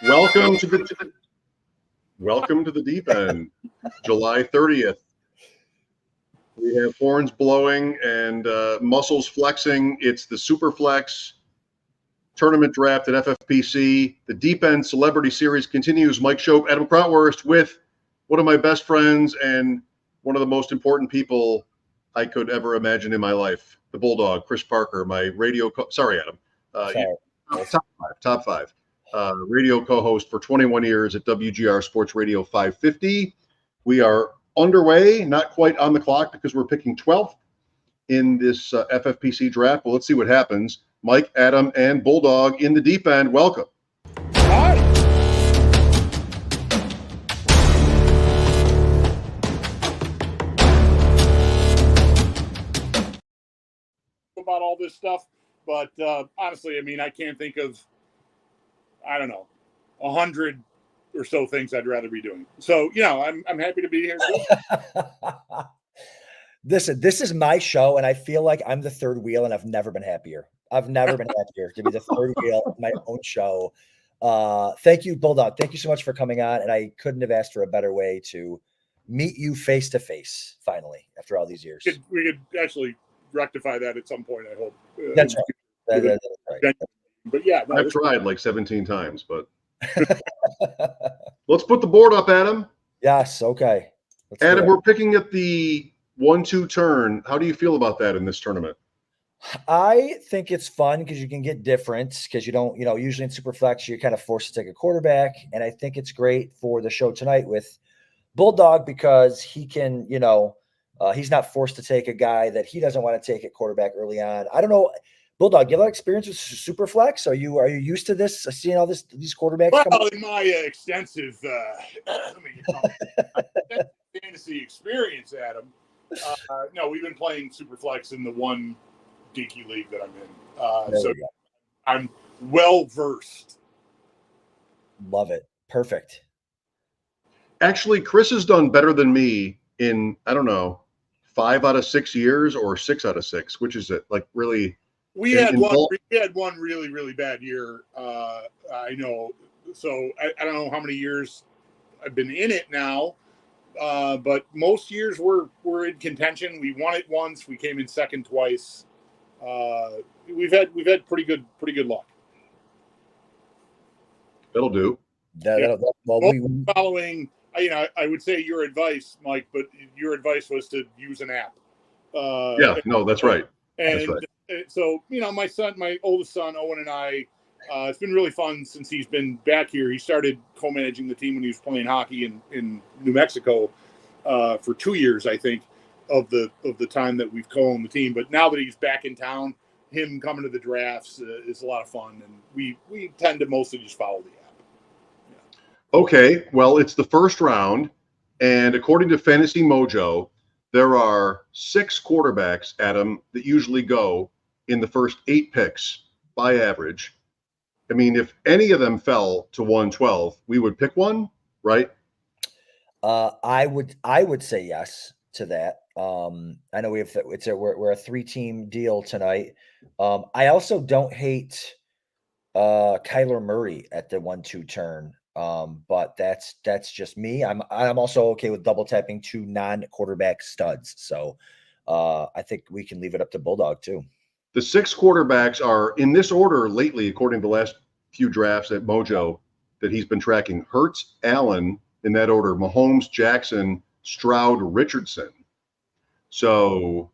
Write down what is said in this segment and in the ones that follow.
Welcome to the deep end. July 30th. We have horns blowing and muscles flexing. It's the SuperFlex tournament draft at FFPC. The Deep End Celebrity Series continues. Mike Shope, Adam Krautwurst with one of my best friends and one of the most important people I could ever imagine in my life, the Bulldog, Chris Parker, my radio sorry, Adam. Top five. Radio co-host for 21 years at WGR Sports Radio 550. We are underway, not quite on the clock because we're picking 12th in this FFPC draft. Well, let's see what happens. Mike, Adam, and Bulldog in the deep end. Welcome. Hi. About all this stuff, but honestly, I mean, I can't think of, 100 or so things I'd rather be doing. So, I'm happy to be here. Listen, this is my show, and I feel like I'm the third wheel, and I've never been happier. I've never been happier to be the third wheel of my own show. Thank you, Bulldog. Thank you so much for coming on, and I couldn't have asked for a better way to meet you face to face, finally, after all these years. We could actually rectify that at some point, I hope. That's right. That's right. But yeah. I've tried like 17 times, but let's put the board up, Adam. Yes, okay. Adam, we're picking at the 1-2 turn. How do you feel about that in this tournament? I think it's fun because you can get different because you don't, usually in SuperFlex, you're kind of forced to take a quarterback. And I think it's great for the show tonight with Bulldog because he can, he's not forced to take a guy that he doesn't want to take at quarterback early on. I don't know. Bulldog, you have a lot of experience with SuperFlex? Are you used to this, seeing all these quarterbacks? Well, in my extensive fantasy experience, Adam, no, we've been playing SuperFlex in the one geeky league that I'm in. So I'm well versed. Love it. Perfect. Actually, Chris has done better than me in, 5 out of 6 years or 6 out of 6. Which is it? Like really? We had one really, really bad year. I know. So I don't know how many years I've been in it now. But most years we're in contention. We won it once. We came in second twice. We've had pretty good luck. That'll do. Following, I would say your advice, Mike, but your advice was to use an app. That's right. And that's right. So, my oldest son, Owen, and I, it's been really fun since he's been back here. He started co-managing the team when he was playing hockey in New Mexico for 2 years, I think, of the time that we've co-owned the team. But now that he's back in town, him coming to the drafts is a lot of fun. And we tend to mostly just follow the app. Yeah. Okay, well, it's the first round. And according to Fantasy Mojo, there are 6 quarterbacks, Adam, that usually go in the first 8 picks by average. I mean, if any of them fell to 112, we would pick one, right? I would say yes to that. I know we're a 3-team deal tonight. I also don't hate Kyler Murray at the 1-2 turn. But that's just me. I'm also okay with double tapping 2 non-quarterback studs. So I think we can leave it up to Bulldog too. The 6 quarterbacks are in this order lately, according to the last few drafts at Mojo that he's been tracking. Hurts, Allen, in that order. Mahomes, Jackson, Stroud, Richardson. So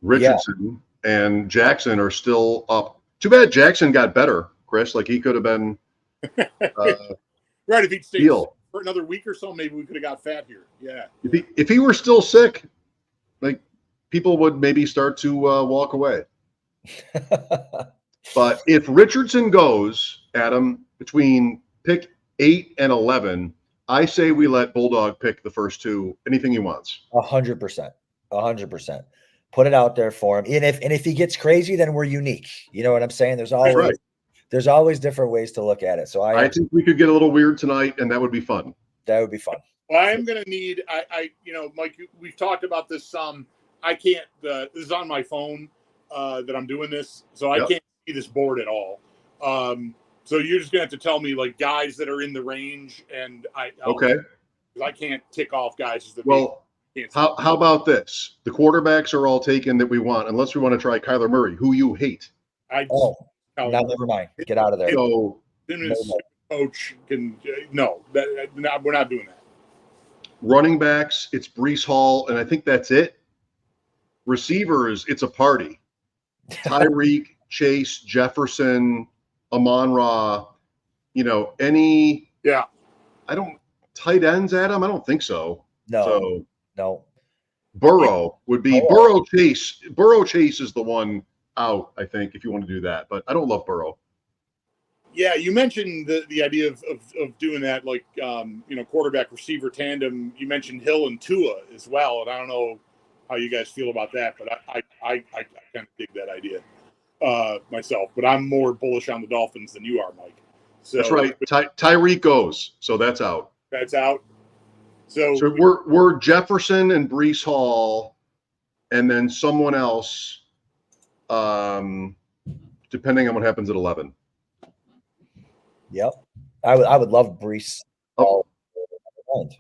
Richardson and Jackson are still up. Too bad Jackson got better, Chris. Like he could have been right. If he'd stayed for another week or so, maybe we could have got fat here. Yeah. If he were still sick, like people would maybe start to walk away. But if Richardson goes, Adam, between pick 8 and 11, I say we let Bulldog pick the first 2. Anything he wants. 100%. 100%. Put it out there for him. And if he gets crazy, then we're unique. You know what I'm saying? There's always different ways to look at it. So I think we could get a little weird tonight, and that would be fun. That would be fun. Well, I'm going to need, Mike, we've talked about this some. I can't, this is on my phone that I'm doing this, so I can't see this board at all. So you're just gonna have to tell me like guys that are in the range, and Okay. I can't tick off guys. Well, how about this? The quarterbacks are all taken that we want, unless we want to try Kyler Murray, who you hate. Never mind. Get out of there. So, coach can we're not doing that. Running backs, it's Breece Hall, and I think that's it. Receivers, it's a party. Tyreek, Chase, Jefferson, Amon-Ra, tight ends, Adam? I don't think so. No. Burrow would be Burrow Chase. Burrow Chase is the one out, I think, if you want to do that. But I don't love Burrow. Yeah, you mentioned the idea of doing that, like quarterback receiver tandem. You mentioned Hill and Tua as well, and I don't know how you guys feel about that, but I kind of dig that idea myself. But I'm more bullish on the Dolphins than you are, Mike. So that's right. Tyreek goes, so that's out. That's out. So we're Jefferson and Breece Hall, and then someone else, depending on what happens at 11. Yep, I would love Breece.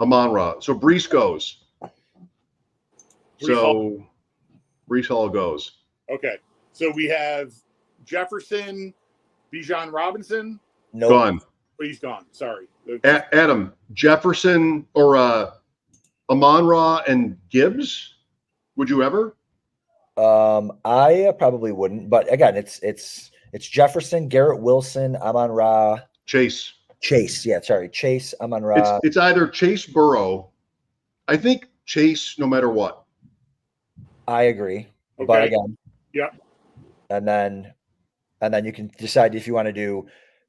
Amon-Ra. So Breece goes. Breece Hall goes. Okay. So we have Jefferson, Bijan Robinson. No, gone. But he's gone. Sorry. Adam, Jefferson or Amon-Ra and Gibbs? Would you ever? I probably wouldn't. But again, it's Jefferson, Garrett Wilson, Amon-Ra, Chase. Yeah, sorry, Chase, Amon-Ra. It's either Chase, Burrow. I think Chase, no matter what. I agree. Okay. But again, yeah. And then you can decide if you want to do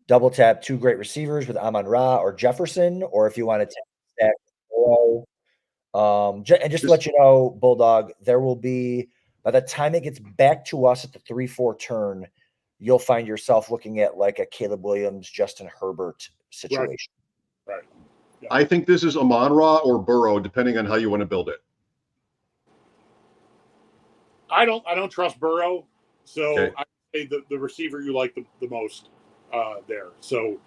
double tap two great receivers with Amon-Ra or Jefferson, or if you want to stack Burrow. And just to let you know, Bulldog, there will be, by the time it gets back to us at the 3-4 turn, you'll find yourself looking at like a Caleb Williams, Justin Herbert situation. Right. Yeah. I think this is Amon-Ra or Burrow, depending on how you want to build it. I don't trust Burrow, so okay. I say the receiver you like the most there. So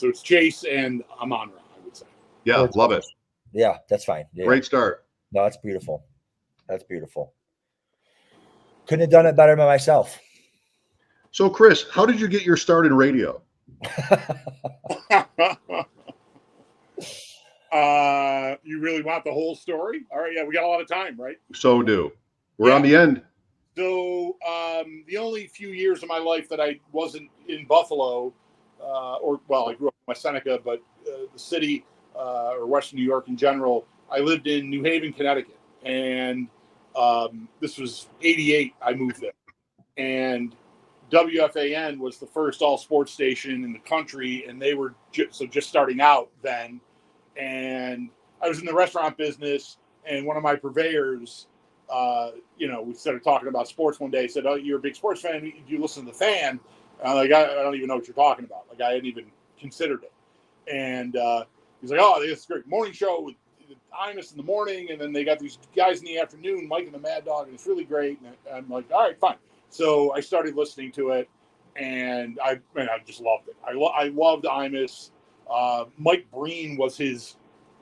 it's Chase and Amon-Ra, I would say. Yeah, love it. Yeah, that's fine. Yeah. Great start. No, that's beautiful. Couldn't have done it better by myself. So, Chris, how did you get your start in radio? You really want the whole story? All right, yeah, we got a lot of time, right? So do. We're on the end. So the only few years of my life that I wasn't in Buffalo, I grew up in Seneca, but the city or Western New York in general, I lived in New Haven, Connecticut. And this was 88, I moved there. And WFAN was the first all-sports station in the country, and they were just starting out then. And I was in the restaurant business, and one of my purveyors, we started talking about sports one day. He said, "Oh, you're a big sports fan. Do you listen to The Fan?" And I'm like, I don't even know what you're talking about. Like, I hadn't even considered it. And he's like, "Oh, this is a great morning show with Imus in the morning, and then they got these guys in the afternoon, Mike and the Mad Dog, and it's really great." And I'm like, "All right, fine." So I started listening to it, and I just loved it. I loved Imus. Mike Breen was his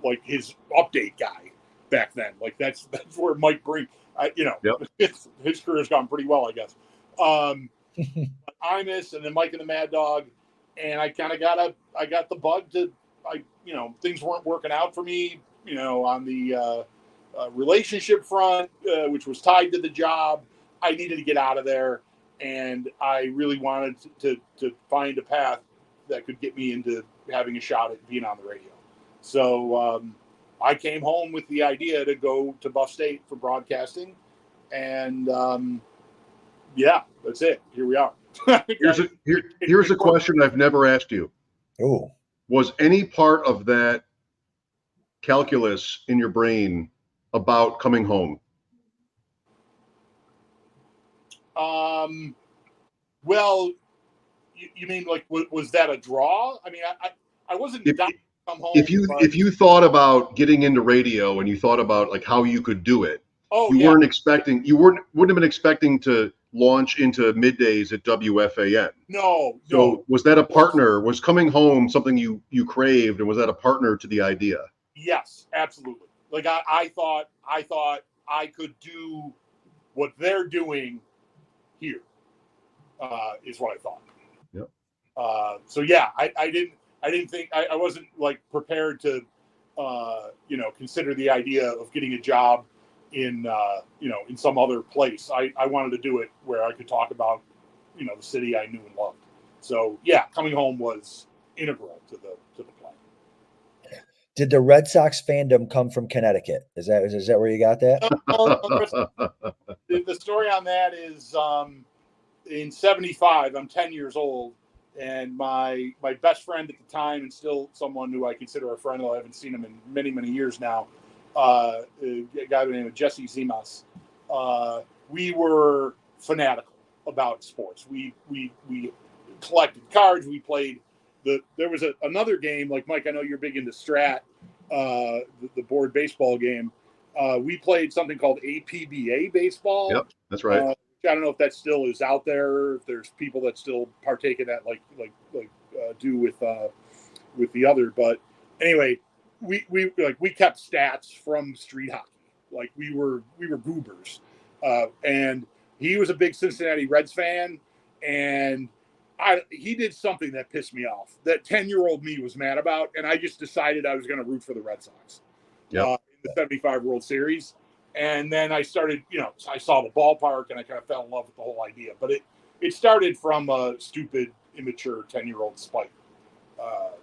update guy back then. Like that's where Mike Breen, his career's gone pretty well, I guess. Imus and then Mike and the Mad Dog, and I kind of got the bug to, things weren't working out for me, on the relationship front, which was tied to the job. I needed to get out of there, and I really wanted to find a path that could get me into having a shot at being on the radio. So I came home with the idea to go to Buff State for broadcasting, and that's it. Here we are. Here's a question I've never asked you. Oh, was any part of that calculus in your brain about coming home? Well, you mean like was that a draw? I mean, I wasn't dying to come home. If you thought about getting into radio and you thought about like how you could do it, wouldn't have been expecting to launch into middays at WFAN. No. So was that a partner? Was coming home something you craved, and was that a partner to the idea? Yes, absolutely. Like I thought I could do what they're doing here. Is what I thought. Yep. So yeah, I didn't think I wasn't like prepared to consider the idea of getting a job in in some other place. I wanted to do it where I could talk about the city I knew and loved. So yeah, coming home was integral to the plan. Did the Red Sox fandom come from Connecticut? Is that where you got that? The story on that is in '75. I'm 10 years old, and my best friend at the time, and still someone who I consider a friend, though I haven't seen him in many, many years now, a guy by the name of Jesse Zimas. We were fanatical about sports. We collected cards. We played there was another game, like Mike, I know you're big into Strat, the board baseball game. We played something called APBA baseball. Yep, that's right. I don't know if that still is out there. If there's people that still partake in that, like do with the other. But anyway, we kept stats from street hockey. Like we were goobers, and he was a big Cincinnati Reds fan, and he did something that pissed me off. That 10-year-old me was mad about, and I just decided I was going to root for the Red Sox. Yep. In the '75 World Series. And then I started, I saw the ballpark and I kind of fell in love with the whole idea. But it started from a stupid, immature 10-year-old spite. But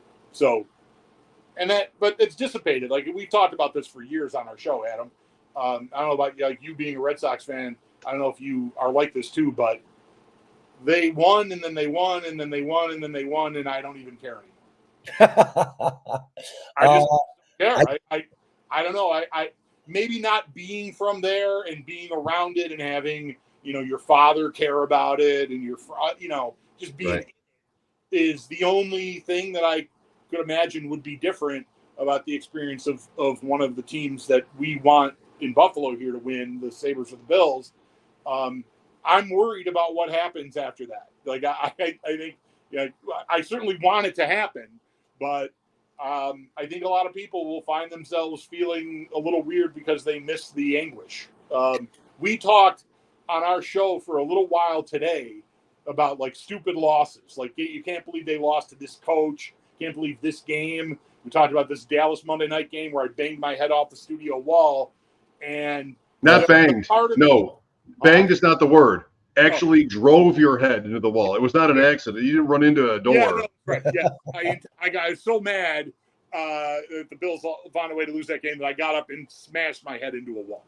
it's dissipated. Like we talked about this for years on our show, Adam. I don't know about you being a Red Sox fan. I don't know if you are like this too, but they won and then they won and then they won and then they won, and I don't even care anymore. I just don't care. I don't know. I maybe not being from there and being around it and having, your father care about it and just being right. is the only thing that I could imagine would be different about the experience of one of the teams that we want in Buffalo here to win, the Sabres or the Bills. I'm worried about what happens after that. Like I think I certainly want it to happen, but I think a lot of people will find themselves feeling a little weird because they miss the anguish. We talked on our show for a little while today about like stupid losses. Like you can't believe they lost to this coach. Can't believe this game. We talked about this Dallas Monday night game where I banged my head off the studio wall. And not banged. No, banged is not the word. Actually drove your head into the wall. It was not an accident. You didn't run into a door. Yeah, no, right. Yeah, I was so mad that the Bills found a way to lose that game that I got up and smashed my head into a wall.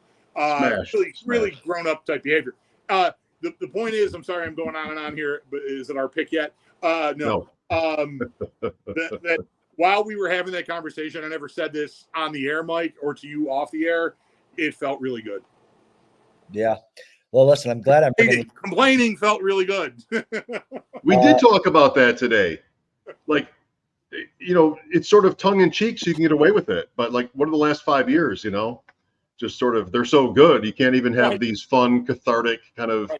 Really grown-up type behavior. The point is, I'm sorry I'm going on and on here, but is it our pick yet? No. That while we were having that conversation, I never said this on the air, Mike, or to you off the air. It felt really good. Yeah. Well, listen, I'm glad complaining felt really good. We did talk about that today. Like, it's sort of tongue in cheek, so you can get away with it. But like, what are the last 5 years? Just sort of, they're so good, you can't even have these fun, cathartic kind of,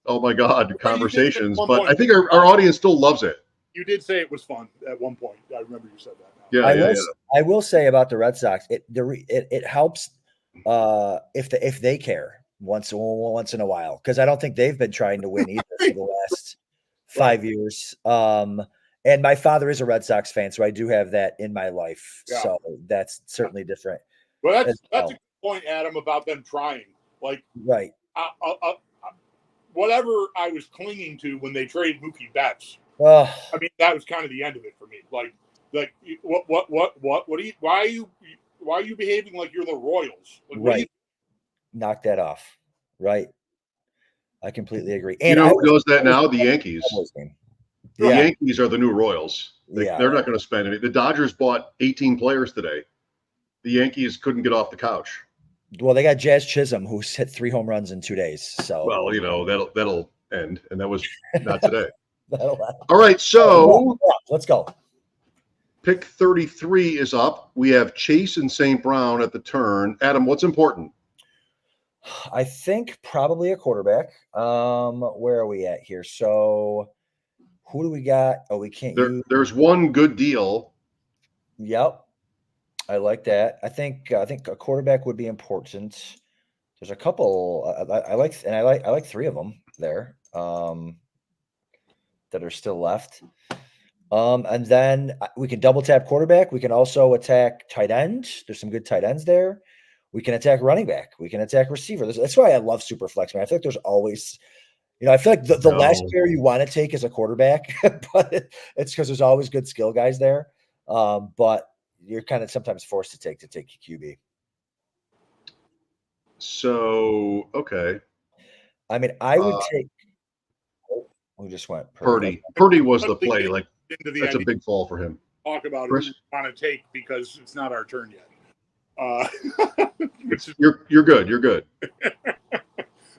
oh my God, conversations. But I think our audience still loves it. You did say it was fun at one point. I remember you said that. Now. Yeah, I will say about the Red Sox, it helps if they care once in a while, because I don't think they've been trying to win either for the last 5 years. And my father is a Red Sox fan, so I do have that in my life. Yeah. So that's certainly different. Well, that's a good point, Adam, about them trying. Like, right. Whatever I was clinging to when they traded Mookie Betts. I mean, that was kind of the end of it for me. Like what do you? Why are you behaving like you're the Royals? Like, right. Knock that off. Right. I completely agree. And who does that now? The Yankees. The Yankees are the new Royals. They're not going to spend any. The Dodgers bought 18 players today. The Yankees couldn't get off the couch. Well, they got Jazz Chisholm, who's hit 3 home runs in 2 days. So that'll end, and that was not today. All right, so let's go. Pick 33 is up. We have Chase and St. Brown at the turn. Adam, what's important? I think probably a quarterback. Where are we at here? So who do we got? Oh, we can't use. There's one good deal. Yep. I like that. I think a quarterback would be important. There's a couple I like 3 of them there that are still left. And then we can double tap quarterback. We can also attack tight end. There's some good tight ends there. We can attack running back. We can attack receiver. That's why I love SuperFlex, man. I feel like there's always, I feel like the last player you want to take is a quarterback, but it's because there's always good skill guys there. But you're kind of sometimes forced to take QB. So, okay. I mean, I would take. We just went Purdy. Purdy was the play. Like, that's a big fall for him. Talk about who we want to take because it's not our turn yet. You're good. You're good.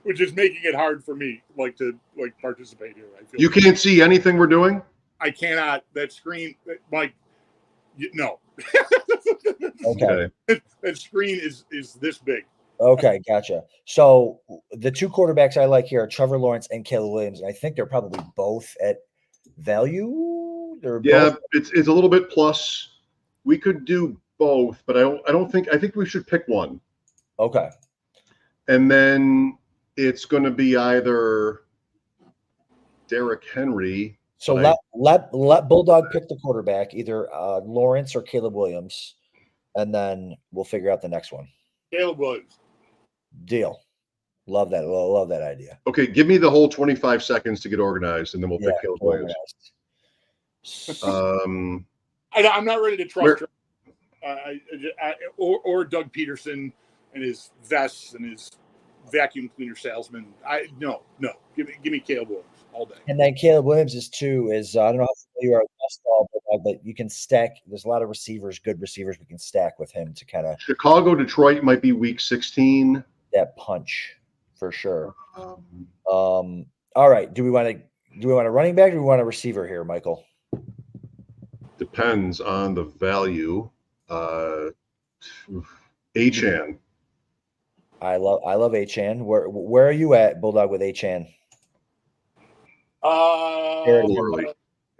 Which is making it hard for me, to participate here. I feel you can't see anything we're doing. I cannot. That screen, no. Okay. That screen is this big. Okay, gotcha. So the 2 quarterbacks I like here are Trevor Lawrence and Caleb Williams, and I think they're probably both at value. It's a little bit plus. We could do both, but I think we should pick one. Okay. And then it's going to be either Derrick Henry. So let Bulldog pick the quarterback, either Lawrence or Caleb Williams, and then we'll figure out the next one. Caleb Williams. Deal. Love that. Love that idea. Okay, give me the whole 25 seconds to get organized, and then we'll pick Caleb Williams. I'm not ready to trust or Doug Peterson and his vests and his vacuum cleaner salesman. No. Give me Caleb Williams all day. And then Caleb Williams is I don't know how you are but you can stack. There's a lot of receivers, good receivers we can stack with him to kind of. Chicago, Detroit might be week 16. That punch for sure. All right. Do we want a running back or do we want a receiver here, Michael? Depends on the value. Achane. I love Achane. Where are you at, Bulldog, with Achane?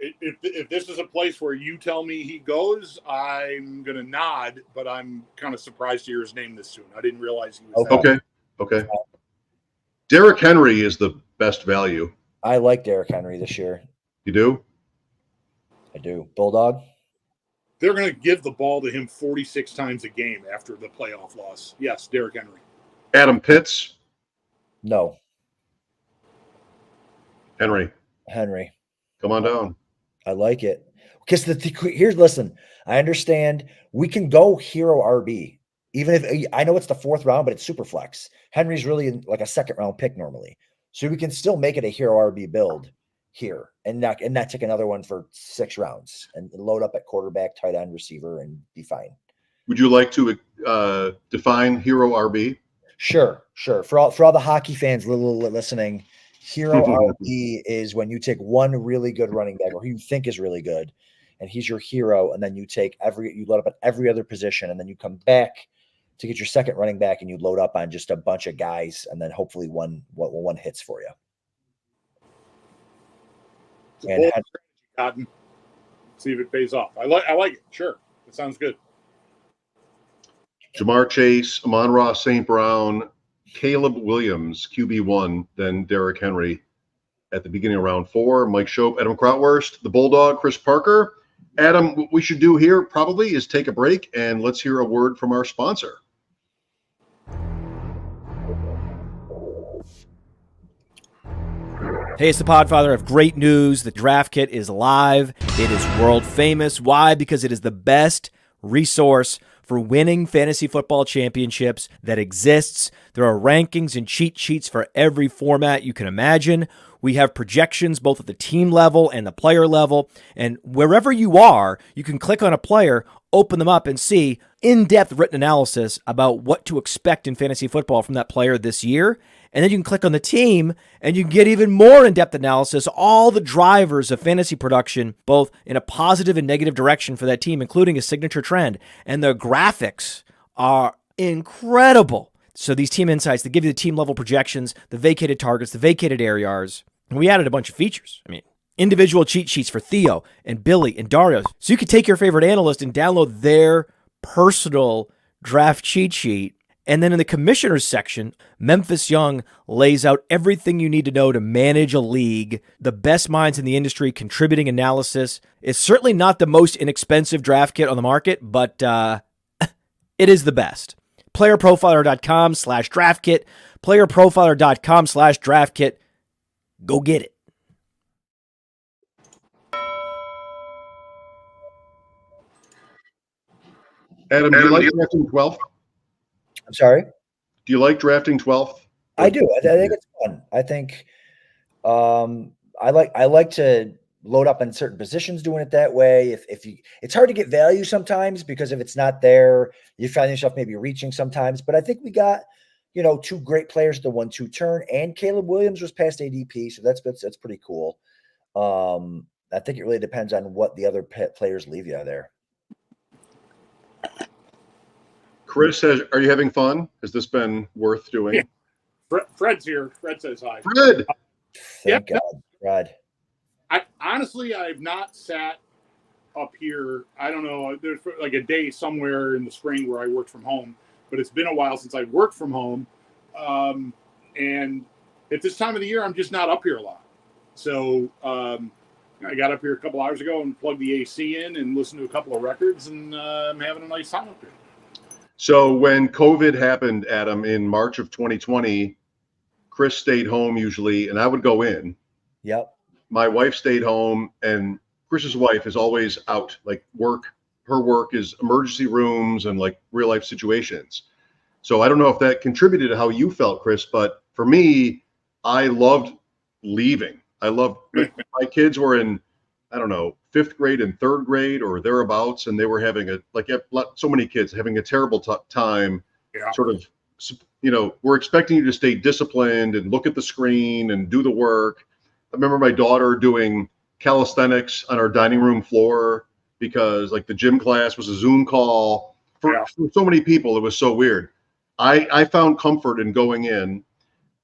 If this is a place where you tell me he goes, I'm gonna nod, but I'm kind of surprised to hear his name this soon. I didn't realize he was Okay. Derrick Henry is the best value. I like Derrick Henry this year. You do? I do. Bulldog? They're going to give the ball to him 46 times a game after the playoff loss. Yes, Derrick Henry. Adam Pitts? No. Henry. Come on down. I like it. Because listen, I understand we can go hero RB. Even if I know it's the 4th round, but it's super flex. Henry's really like a 2nd round pick normally. So we can still make it a hero RB build here and not take another one for 6 rounds and load up at quarterback, tight end, receiver, and be fine. Would you like to define hero RB? Sure. For all the hockey fans listening, hero RB is when you take one really good running back or who you think is really good, and he's your hero, and then you load up at every other position, and then you come back to get your 2nd running back, and you load up on just a bunch of guys, and then hopefully one hits for you. And Cotton, see if it pays off. I like it. Sure, it sounds good. Jamar Chase, Amon-Ra St. Brown, Caleb Williams, QB1, then Derrick Henry at the beginning of round 4. Mike Shope, Adam Krautwurst, the Bulldog, Chris Parker. Adam, what we should do here probably is take a break and let's hear a word from our sponsor. Hey, it's the Podfather. I have great news. The draft kit is live. It is world famous. Why? Because it is the best resource for winning fantasy football championships that exists. There are rankings and cheat sheets for every format you can imagine. We have projections both at the team level and the player level. And wherever you are, you can click on a player, open them up, and see in-depth written analysis about what to expect in fantasy football from that player this year. And then you can click on the team and you can get even more in-depth analysis, all the drivers of fantasy production, both in a positive and negative direction for that team, including a signature trend. And the graphics are incredible. So these team insights, they give you the team level projections, the vacated targets, the vacated air yards. And we added a bunch of features. I mean, individual cheat sheets for Theo and Billy and Dario. So you could take your favorite analyst and download their personal draft cheat sheet. And then in the commissioners section, Memphis Young lays out everything you need to know to manage a league. The best minds in the industry contributing analysis. It's certainly not the most inexpensive draft kit on the market, but it is the best. PlayerProfiler.com/draft kit. PlayerProfiler.com/draft kit. Go get it. Adam, do you like drafting 12th? I'm sorry. Do you like drafting 12th? I do. I think it's fun. I think I like to load up on certain positions doing it that way. If you, it's hard to get value sometimes because if it's not there, you find yourself maybe reaching sometimes. But I think we got, two great players at the 1-2 turn, and Caleb Williams was past ADP, so that's pretty cool. I think it really depends on what the other players leave you there. Chris says, "Are you having fun? Has this been worth doing?" Yeah. Fred's here. Fred says hi. Fred. Thank God, Fred. I've not sat up here. I don't know. There's like a day somewhere in the spring where I worked from home, but it's been a while since I worked from home. And at this time of the year, I'm just not up here a lot. So I got up here a couple hours ago and plugged the AC in and listened to a couple of records, and I'm having a nice time up here. So when COVID happened, Adam, in March of 2020, Chris stayed home usually, and I would go in. Yep. My wife stayed home, and Chris's wife is always out, like work. Her work is emergency rooms and like real life situations. So I don't know if that contributed to how you felt, Chris, but for me, I loved leaving. My kids were in, I don't know, 5th grade and 3rd grade or thereabouts, and they were having so many kids having a terrible time. Yeah. Sort of, we're expecting you to stay disciplined and look at the screen and do the work. I remember my daughter doing calisthenics on our dining room floor because like the gym class was a Zoom call for so many people. It was so weird. I found comfort in going in,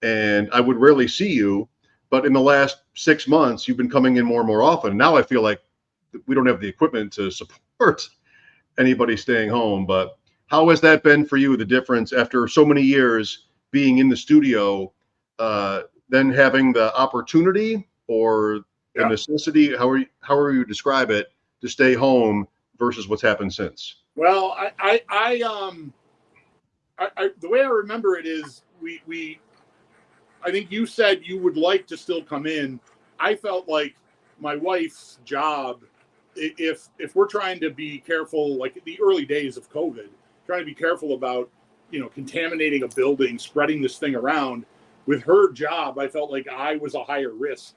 and I would rarely see you, but in the last 6 months, you've been coming in more and more often. Now I feel like we don't have the equipment to support anybody staying home. But how has that been for you, the difference after so many years being in the studio, then having the opportunity or the necessity, however you describe it, to stay home versus what's happened since? Well, the way I remember it is I think you said you would like to still come in. I felt like my wife's job, if we're trying to be careful, like the early days of COVID, trying to be careful about, contaminating a building, spreading this thing around, with her job, I felt like I was a higher risk,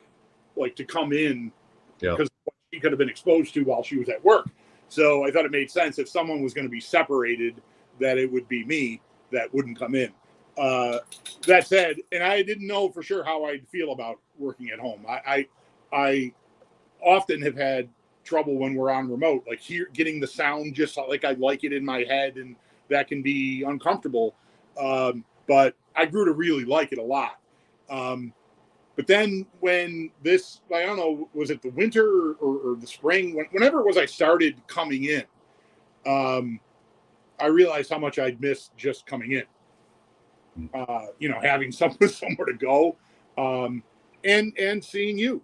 like to come in because she could have been exposed to while she was at work. So I thought it made sense if someone was going to be separated, that it would be me that wouldn't come in. That said, and I didn't know for sure how I'd feel about working at home. I often have had trouble when we're on remote, like getting the sound just like I like it in my head, and that can be uncomfortable. But I grew to really like it a lot. But then when this, I don't know, was it the winter or the spring? Whenever it was I started coming in, I realized how much I'd missed just coming in. Having somewhere to go, and seeing you.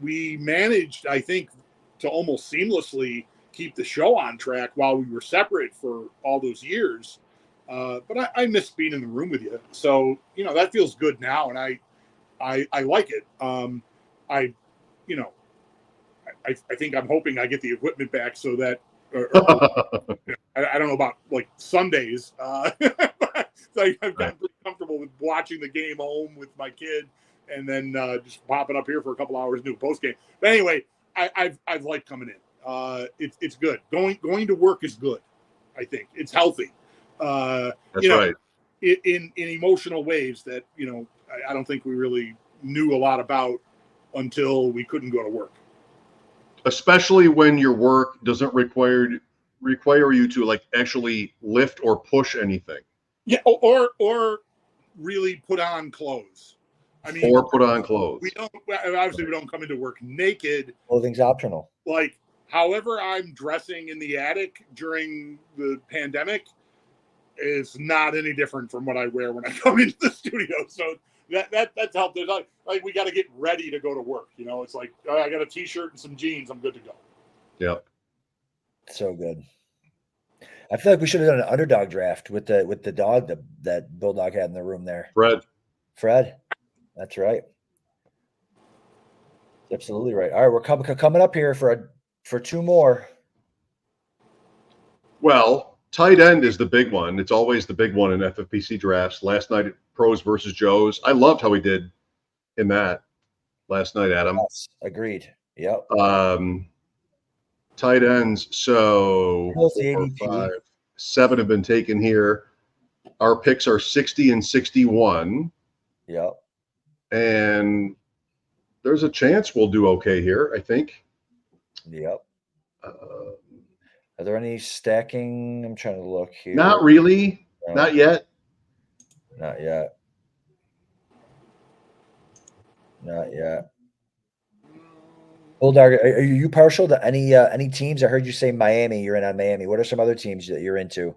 We managed, I think, to almost seamlessly keep the show on track while we were separate for all those years. But I miss being in the room with you. So, that feels good now, and I like it. I think I'm hoping I get the equipment back so that I don't know about like Sundays. So I've gotten pretty comfortable with watching the game home with my kid, and then just popping up here for a couple hours to do a post game. But anyway, I've liked coming in. It's good. Going to work is good. I think it's healthy. That's right. In emotional ways that I don't think we really knew a lot about until we couldn't go to work. Especially when your work doesn't require require you to like actually lift or push anything. Yeah, or really put on clothes. I mean, or put on clothes. we don't come into work naked. Clothing's optional. Like, however I'm dressing in the attic during the pandemic is not any different from what I wear when I come into the studio. So that's helped. There's like we got to get ready to go to work. You know, it's like, oh, I got a t-shirt and some jeans. I'm good to go. Yep. So good. I feel like we should have done an underdog draft with the dog that Bulldog had in the room there. Fred. That's right. Absolutely right. All right, we're coming up here for two more. Well, tight end is the big one. It's always the big one in FFPC drafts. Last night at Pros versus Joes, I loved how he did in that last night, Adam. Yes, agreed. Yep. Tight ends. So 4, 5, 7 have been taken here. Our picks are 60 and 61. Yep. And there's a chance we'll do okay here, I think. Yep. Are there any stacking? I'm trying to look here. Not really. No. Not yet. Not yet. Not yet. Bulldog, are you partial to any teams? I heard you say Miami. You're in on Miami. What are some other teams that you're into?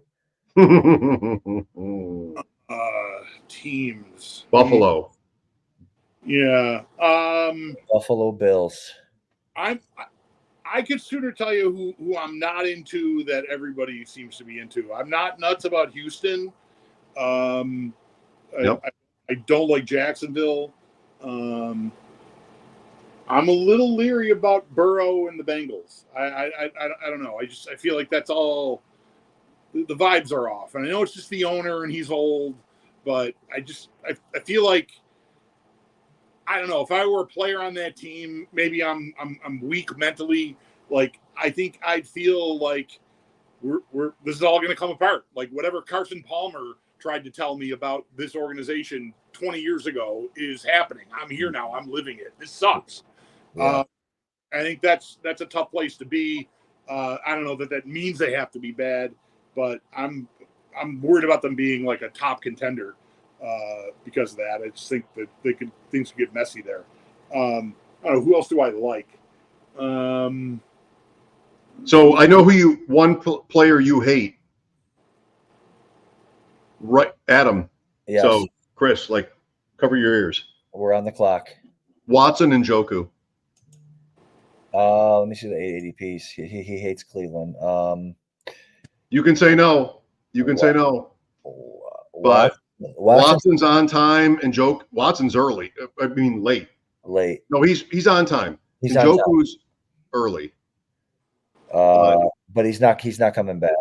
Teams. Buffalo. Yeah. Buffalo Bills. I could sooner tell you who I'm not into that everybody seems to be into. I'm not nuts about Houston. Yep. I don't like Jacksonville. I'm a little leery about Burrow and the Bengals. I don't know. I feel like that's all. The vibes are off, and I know it's just the owner and he's old, but I feel like, I don't know, if I were a player on that team, maybe I'm weak mentally. Like, I think I'd feel like this is all going to come apart. Like, whatever Carson Palmer tried to tell me about this organization 20 years ago is happening. I'm here now. I'm living it. This sucks. Yeah. I think that's a tough place to be. I don't know that means they have to be bad, but I'm worried about them being like a top contender because of that. I just think that things could get messy there. I don't know, who else do I like? So I know one player you hate, right, Adam? Yes. So Chris, like, cover your ears. We're on the clock. Watson and Njoku. Let me see the ADPs. He hates Cleveland. You can say no. You can say no. But Watson's on time and Watson's early. I mean late. Late. No, he's on time. He's Njoku's early. But he's not coming back.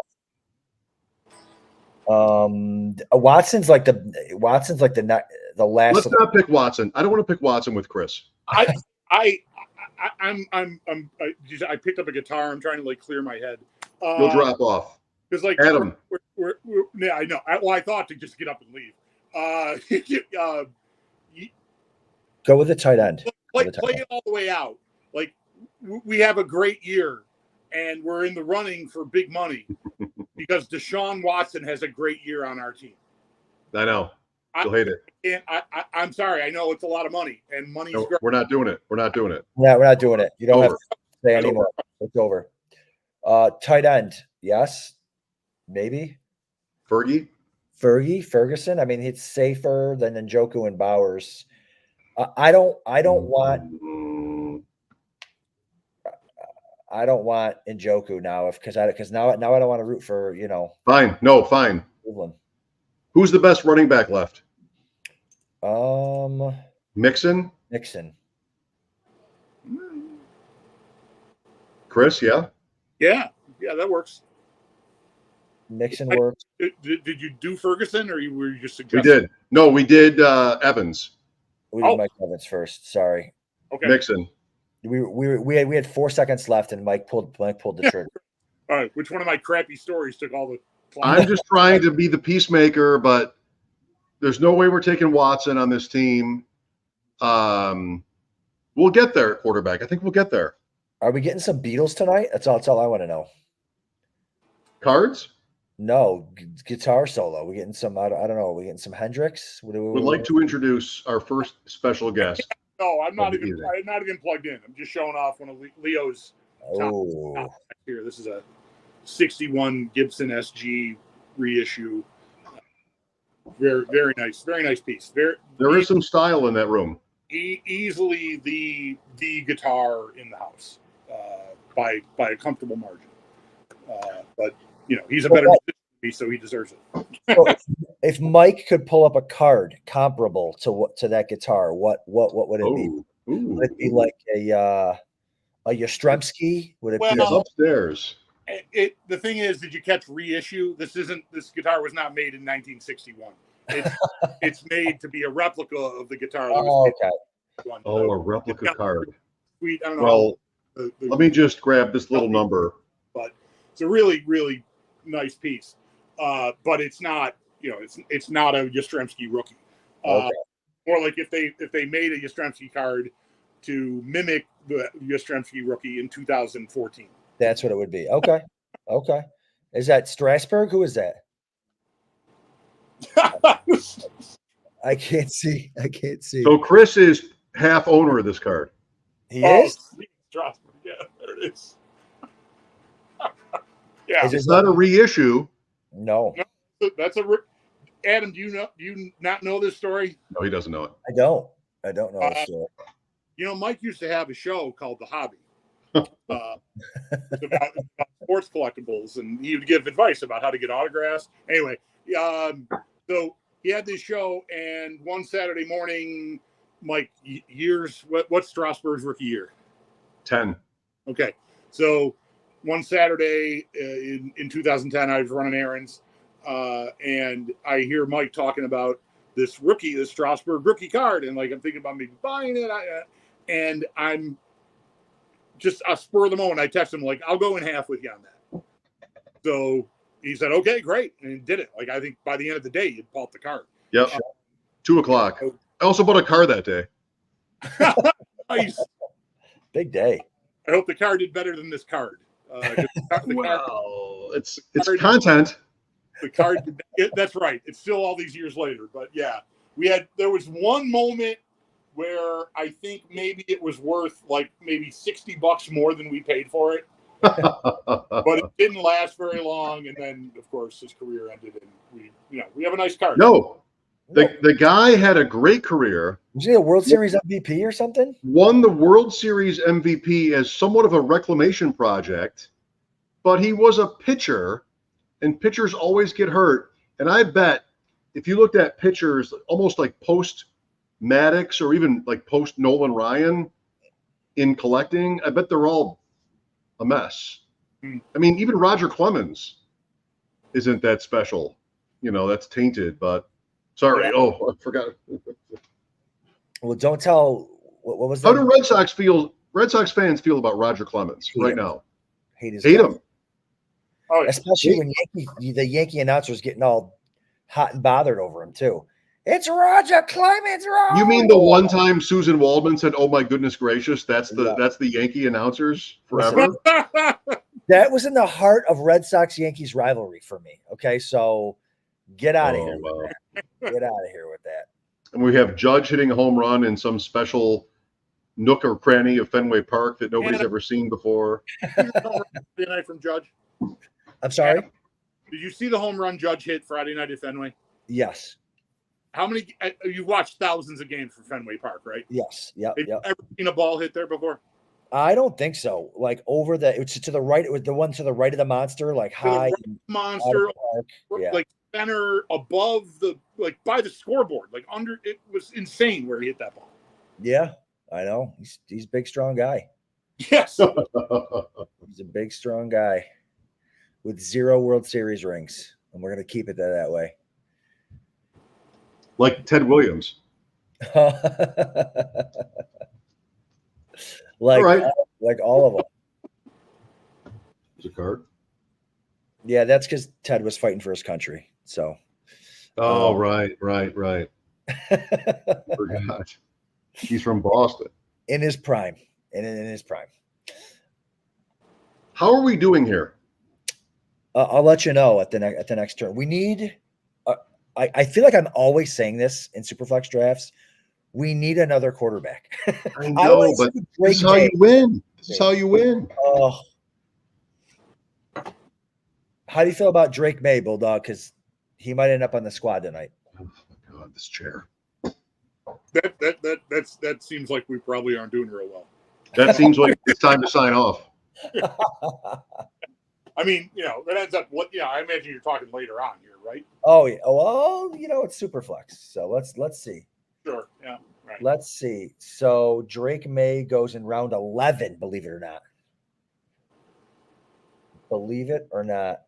Watson's like the last. Let's not pick Watson. I don't want to pick Watson with Chris. I picked up a guitar. I'm trying to like clear my head. You'll drop off. Because like Adam. Yeah, I know. I thought to just get up and leave. Go with the tight end. Play it all the way out. Like, we have a great year, and we're in the running for big money because Deshaun Watson has a great year on our team. I know. You'll hate it. And I'm sorry. I know it's a lot of money, and money's no, great. We're not doing it. We're not doing it. Yeah, we're not doing it. You don't have to say It's anymore. It's over. Tight end, yes, maybe. Ferguson. I mean, it's safer than Njoku and Bowers. I don't want Njoku now because now I don't want to root for Fine. Cleveland. Who's the best running back left? Mixon. Chris, yeah. Yeah, that works. Mixon works. Did you do Ferguson, or were you just suggesting? We did. No, we did Evans. We did Mike Evans first. Sorry. Okay. Mixon. We had 4 seconds left, and Mike pulled the trigger. All right. Which one of my crappy stories took all the? I'm just trying to be the peacemaker, but there's no way we're taking Watson on this team. We'll get there at quarterback. I think we'll get there. Are we getting some Beatles tonight? That's all I want to know. Cards? No, guitar solo. We getting some, I don't know. We getting some Hendrix? Would like to introduce our first special guest. No, I'm not of the even. evening. I'm not even plugged in. I'm just showing off one of Leo's top here. This is a 61 Gibson SG reissue. Very, very nice piece. There is some style in that room. Easily the guitar in the house by a comfortable margin. But he's a better musician than me, so he deserves it. So if Mike could pull up a card comparable to that guitar, what would it be? Would it be like a Yastrzemski? Would it be upstairs? The thing is, did you catch reissue? This guitar was not made in 1961. It's made to be a replica of the guitar. A replica card. Sweet. I don't know. Well, let me just grab this little number. But it's a really, really nice piece. But it's not, it's not a Yastrzemski rookie. More like if they made a Yastrzemski card to mimic the Yastrzemski rookie in 2014. That's what it would be. Okay. Is that Strasburg? Who is that? I can't see. So Chris is half owner of this card. He is? Strasburg. Yeah, there it is. Yeah. It's not a reissue. No. That's Adam, do you not know this story? No, he doesn't know it. I don't know this story. Mike used to have a show called The Hobby. About sports collectibles, and he would give advice about how to get autographs. Anyway, so he had this show, and one Saturday morning, Mike, what's Strasburg's rookie year? 10. Okay, so one Saturday in 2010, I was running errands, and I hear Mike talking about this Strasburg rookie card, and I'm thinking about maybe buying it, and I'm just a spur of the moment. I text him I'll go in half with you on that. So he said, okay, great. And he did it. I think by the end of the day, he'd bought the card. Yep. 2:00. I also bought a car that day. Nice. Big day. I hope the car did better than this card. It's content. The card, that's right. It's still all these years later. But yeah, there was one moment where I think maybe it was worth maybe $60 more than we paid for it. But it didn't last very long, and then of course his career ended, and we have a nice card. No, the guy had a great career. Was he a World Series MVP or something? Won the World Series MVP as somewhat of a reclamation project, but he was a pitcher, and pitchers always get hurt. And I bet if you looked at pitchers almost like post Maddox or even post Nolan Ryan in collecting, I bet they're all a mess. I mean, even Roger Clemens isn't that special. That's tainted, but sorry. Yeah. Oh, I forgot. Well, don't tell. What was that? How do Red Sox fans feel about Roger Clemens right now? Hate him. Oh, especially when the Yankee announcers getting all hot and bothered over him too. It's Roger Clemens. You mean the one time Susan Waldman said, "Oh my goodness gracious, that's the Yankee announcers forever." That was in the heart of Red Sox Yankees rivalry for me. Okay, so get out of here. Wow. Get out of here with that. And we have Judge hitting a home run in some special nook or cranny of Fenway Park that nobody's ever seen before. Friday night from Judge. I'm sorry. Did you see the home run Judge hit Friday night at Fenway? Yes. How many? You've watched thousands of games from Fenway Park, right? Yes. Yep. Have you ever seen a ball hit there before? I don't think so. Over it's to the right. It was the one to the right of the monster, high monster, center above the by the scoreboard, under. It was insane where he hit that ball. Yeah, I know. He's a big, strong guy. Yes, he's a big, strong guy with 0 World Series rings, and we're gonna keep it that way. Like Ted Williams. All right. Like all of them. There's a card. Yeah, that's because Ted was fighting for his country. So. Oh, right. Forgot. He's from Boston. In his prime. In his prime. How are we doing here? I'll let you know at the next turn. We need. I feel like I'm always saying this in Superflex drafts. We need another quarterback. I know, but this is how you win. This is how you win. Oh, how do you feel about Drake May, Bulldog? Because he might end up on the squad tonight. Oh my God, this chair. That seems like we probably aren't doing real well. That seems like it's time to sign off. I mean, that ends up what? Yeah, I imagine you're talking later on here, right? Oh yeah. Well, it's Superflex. So let's see. Sure. Yeah. Right. Let's see. So Drake May goes in round 11. Believe it or not. Believe it or not.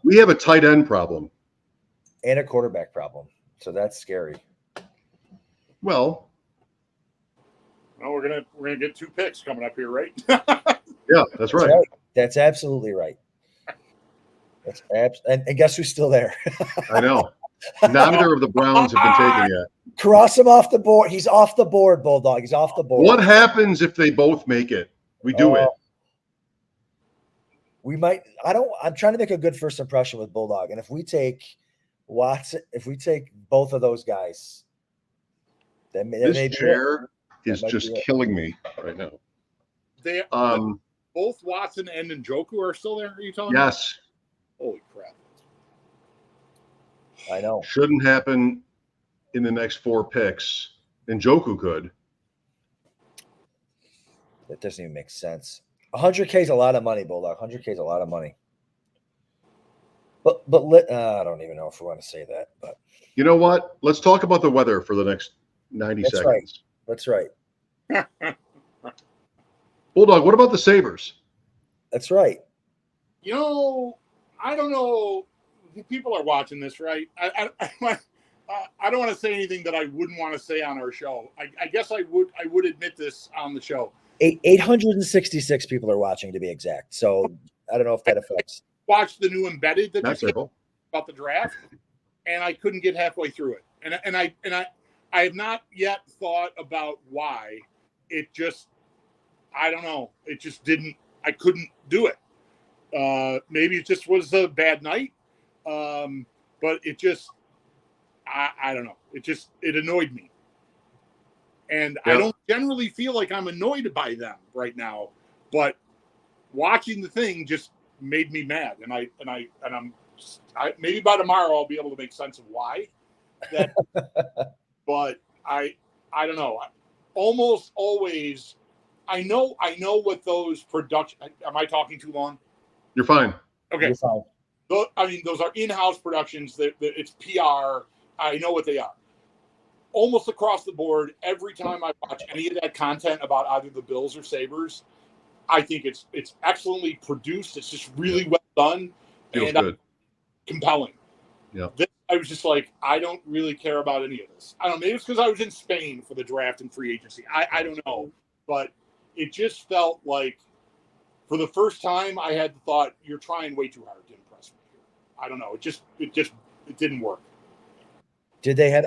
We have a tight end problem And a quarterback problem. So that's scary. Well, we're gonna get 2 picks coming up here, right? yeah, that's right. That's absolutely right. And guess who's still there? I know. Neither of the Browns have been taken yet. Cross him off the board. He's off the board, Bulldog. He's off the board. What happens if they both make it? We do it. We might. I'm trying to make a good first impression with Bulldog. And if we take Watson, if we take both of those guys, then this chair is just killing me right now. They both Watson and Njoku are still there. Are you telling me? Yes. Holy crap! I know. Shouldn't happen in the next 4 picks. Njoku could. That doesn't even make sense. 100K is a lot of money, Bulldog. 100K is a lot of money. But I don't even know if we want to say that. But you know what? Let's talk about the weather for the next 90 seconds. Right. That's right. Bulldog, what about the Sabres? That's right. I don't know. People are watching this, right? I don't want to say anything that I wouldn't want to say on our show. I guess I would admit this on the show. 866 people are watching, to be exact. So I don't know if that affects. Watch the new embedded that That's about the draft, and I couldn't get halfway through it. And I have not yet thought about why. It just, I don't know. It just didn't. I couldn't do it. Maybe it just was a bad night. But it just, I don't know. It annoyed me. And I don't generally feel like I'm annoyed by them right now, but watching the thing just made me mad. And I'm maybe by tomorrow I'll be able to make sense of why. But I don't know. Almost always, I know what those production. Am I talking too long? You're fine. Okay. You're fine. Those are in-house productions. That it's PR. I know what they are. Almost across the board, every time I watch any of that content about either the Bills or Sabres, I think it's excellently produced. It's just really well done. Feels and good. Compelling. Yeah. I was just like, I don't really care about any of this. I don't know. Maybe it's because I was in Spain for the draft and free agency. I don't know. But it just felt like for the first time I had the thought, you're trying way too hard to impress me here. I don't know. It didn't work. Did they have?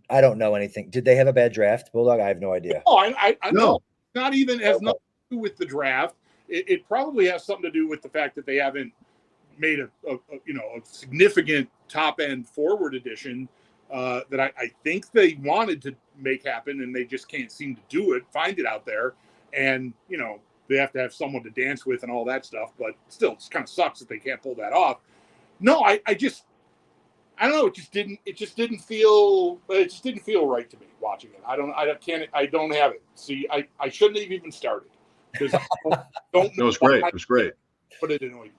I don't know anything. Did they have a bad draft, Bulldog? I have no idea. Oh, I No. know. Not even has nothing to do with the draft. It probably has something to do with the fact that they haven't made a significant top end forward addition that I think they wanted to make happen, and they just can't seem to do it. Find it out there, and they have to have someone to dance with and all that stuff. But still, it kind of sucks that they can't pull that off. No, I don't know. It just didn't feel right to me watching it. I don't have it. See, I shouldn't have even started because I don't know. It was great. It was great. But it annoyed me.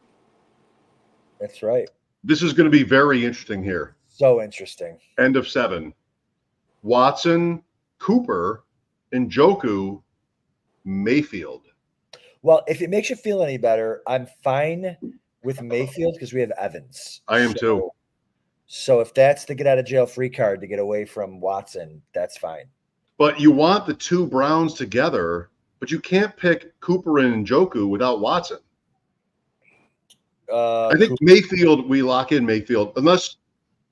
That's right. This is going to be very interesting here. So interesting. End of 7. Watson, Cooper, Njoku, Mayfield. Well, if it makes you feel any better, I'm fine with Mayfield because we have Evans. I am too. So if that's the get out of jail free card to get away from Watson, that's fine. But you want the 2 Browns together, but you can't pick Cooper and Njoku without Watson. I think Mayfield, we lock in Mayfield, unless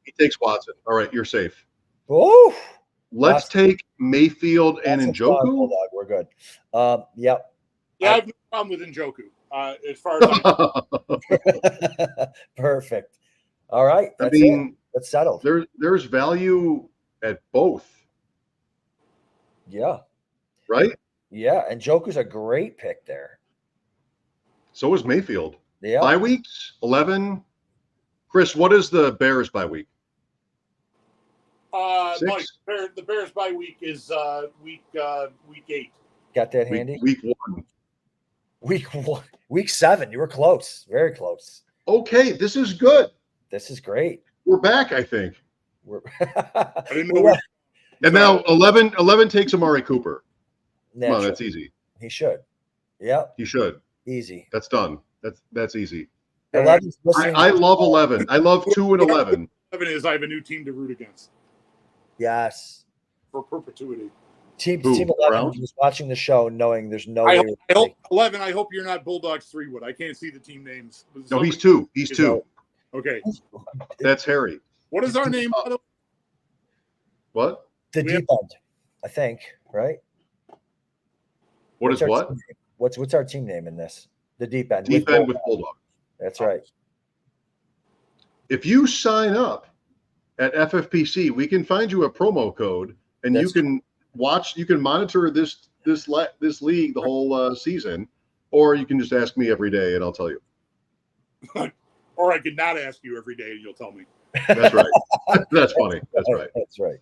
he takes Watson. All right, you're safe. Oh, Let's take Mayfield and Njoku. We're good. Yep. Yeah, I have no problem with Njoku. as far as Perfect. All right. I That's mean, it. That's settled. there's value at both, Yeah. right? Yeah. And Joker's a great pick there. So is Mayfield. Yeah. Bye weeks, 11. Chris, what is the Bears bye week? Mike, the Bears bye week is week 8. Got that handy? Week 1. Week 1. Week 7. You were close. Very close. Okay, this is good. This is great. We're back, I think. I didn't know. And now 11 takes Amari Cooper. Come on, that's easy. He should. Yep. He should. Easy. That's done. That's easy. 11's I love 11. I love 2 and 11. 11 is I have a new team to root against Yes. for perpetuity. Team Who, 11 Browns? was watching the show knowing there's no I way. hope 11. I hope you're not Bulldogs 3-wood. I can't see the team names. No, he's 2. He's 2. Okay. That's Harry. What is our name? What? The deep end, I think, right? What is our what? team name? What's our team name in this? The deep end. Deep end with Bulldog. Bulldog. That's right. If you sign up at FFPC, we can find you a promo code, and you can monitor this league the whole season, or you can just ask me every day, and I'll tell you. Or I could not ask you every day, and you'll tell me. That's right. That's funny. That's right. That's right.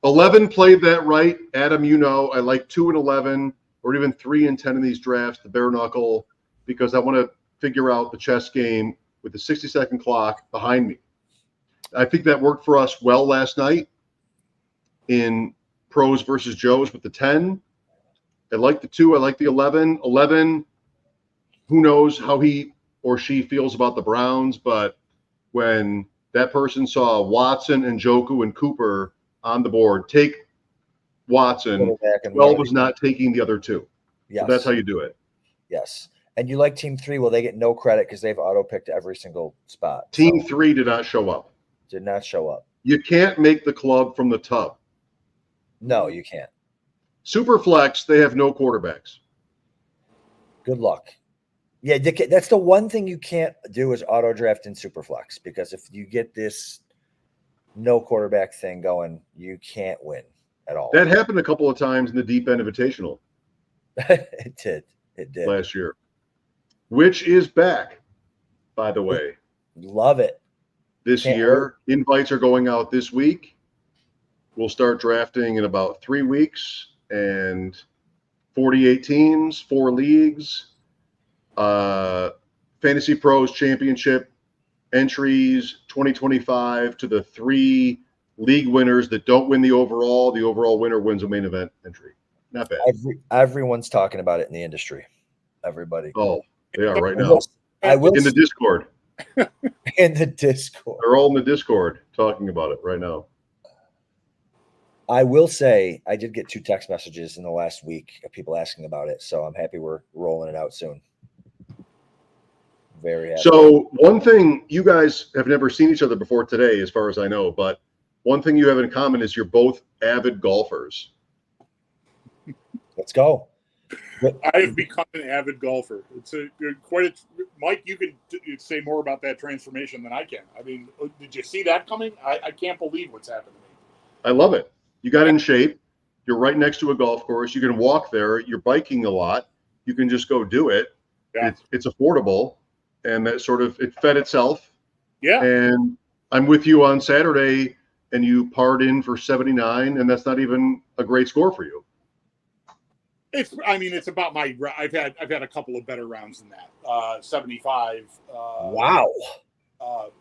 11 played that right. Adam, you know, I like 2 and 11, or even 3 and 10 in these drafts, the bare knuckle, because I want to figure out the chess game with the 60-second clock behind me. I think that worked for us well last night in pros versus Joes with the 10. I like the 2. I like the 11. 11, who knows how he or she feels about the Browns, but when that person saw Watson and Njoku and Cooper on the board, take Watson. 12 was not taking the other 2. Yes. So that's how you do it. Yes. And you like Team 3, well, they get no credit because they've auto-picked every single spot. Team 3 did not show up. Did not show up. You can't make the club from the tub. No, you can't. SuperFlex, they have no quarterbacks. Good luck. Yeah, that's the one thing you can't do is auto draft in Superflex, because if you get this no quarterback thing going, you can't win at all. That happened a couple of times in the Deep End Invitational. It did. It did. Last year. Which is back, by the way. Love it. This year. Invites are going out this week. We'll start drafting in about 3 weeks, and 48 teams, 4 leagues. Fantasy Pros Championship entries 2025 to the 3 league winners that don't win the overall. The overall winner wins a main event entry. Not bad. Everyone's talking about it in the industry. Everybody. Oh, they are right now. I will in the Discord. In the Discord. They're all in the Discord talking about it right now. I will say I did get 2 text messages in the last week of people asking about it, so I'm happy we're rolling it out soon. Very happy. So one thing, you guys have never seen each other before today, as far as I know, but one thing you have in common is you're both avid golfers. Let's go. I have become an avid golfer. It's Mike, you could say more about that transformation than I can. I mean, did you see that coming? I can't believe what's happened to me. I love it. You got in shape. You're right next to a golf course. You can walk there. You're biking a lot. You can just go do it. Yeah. It's affordable, and that sort of it fed itself. Yeah. And I'm with you on Saturday, and you parred in for 79, and that's not even a great score for you. It's about my. I've had a couple of better rounds than that. 75. Wow.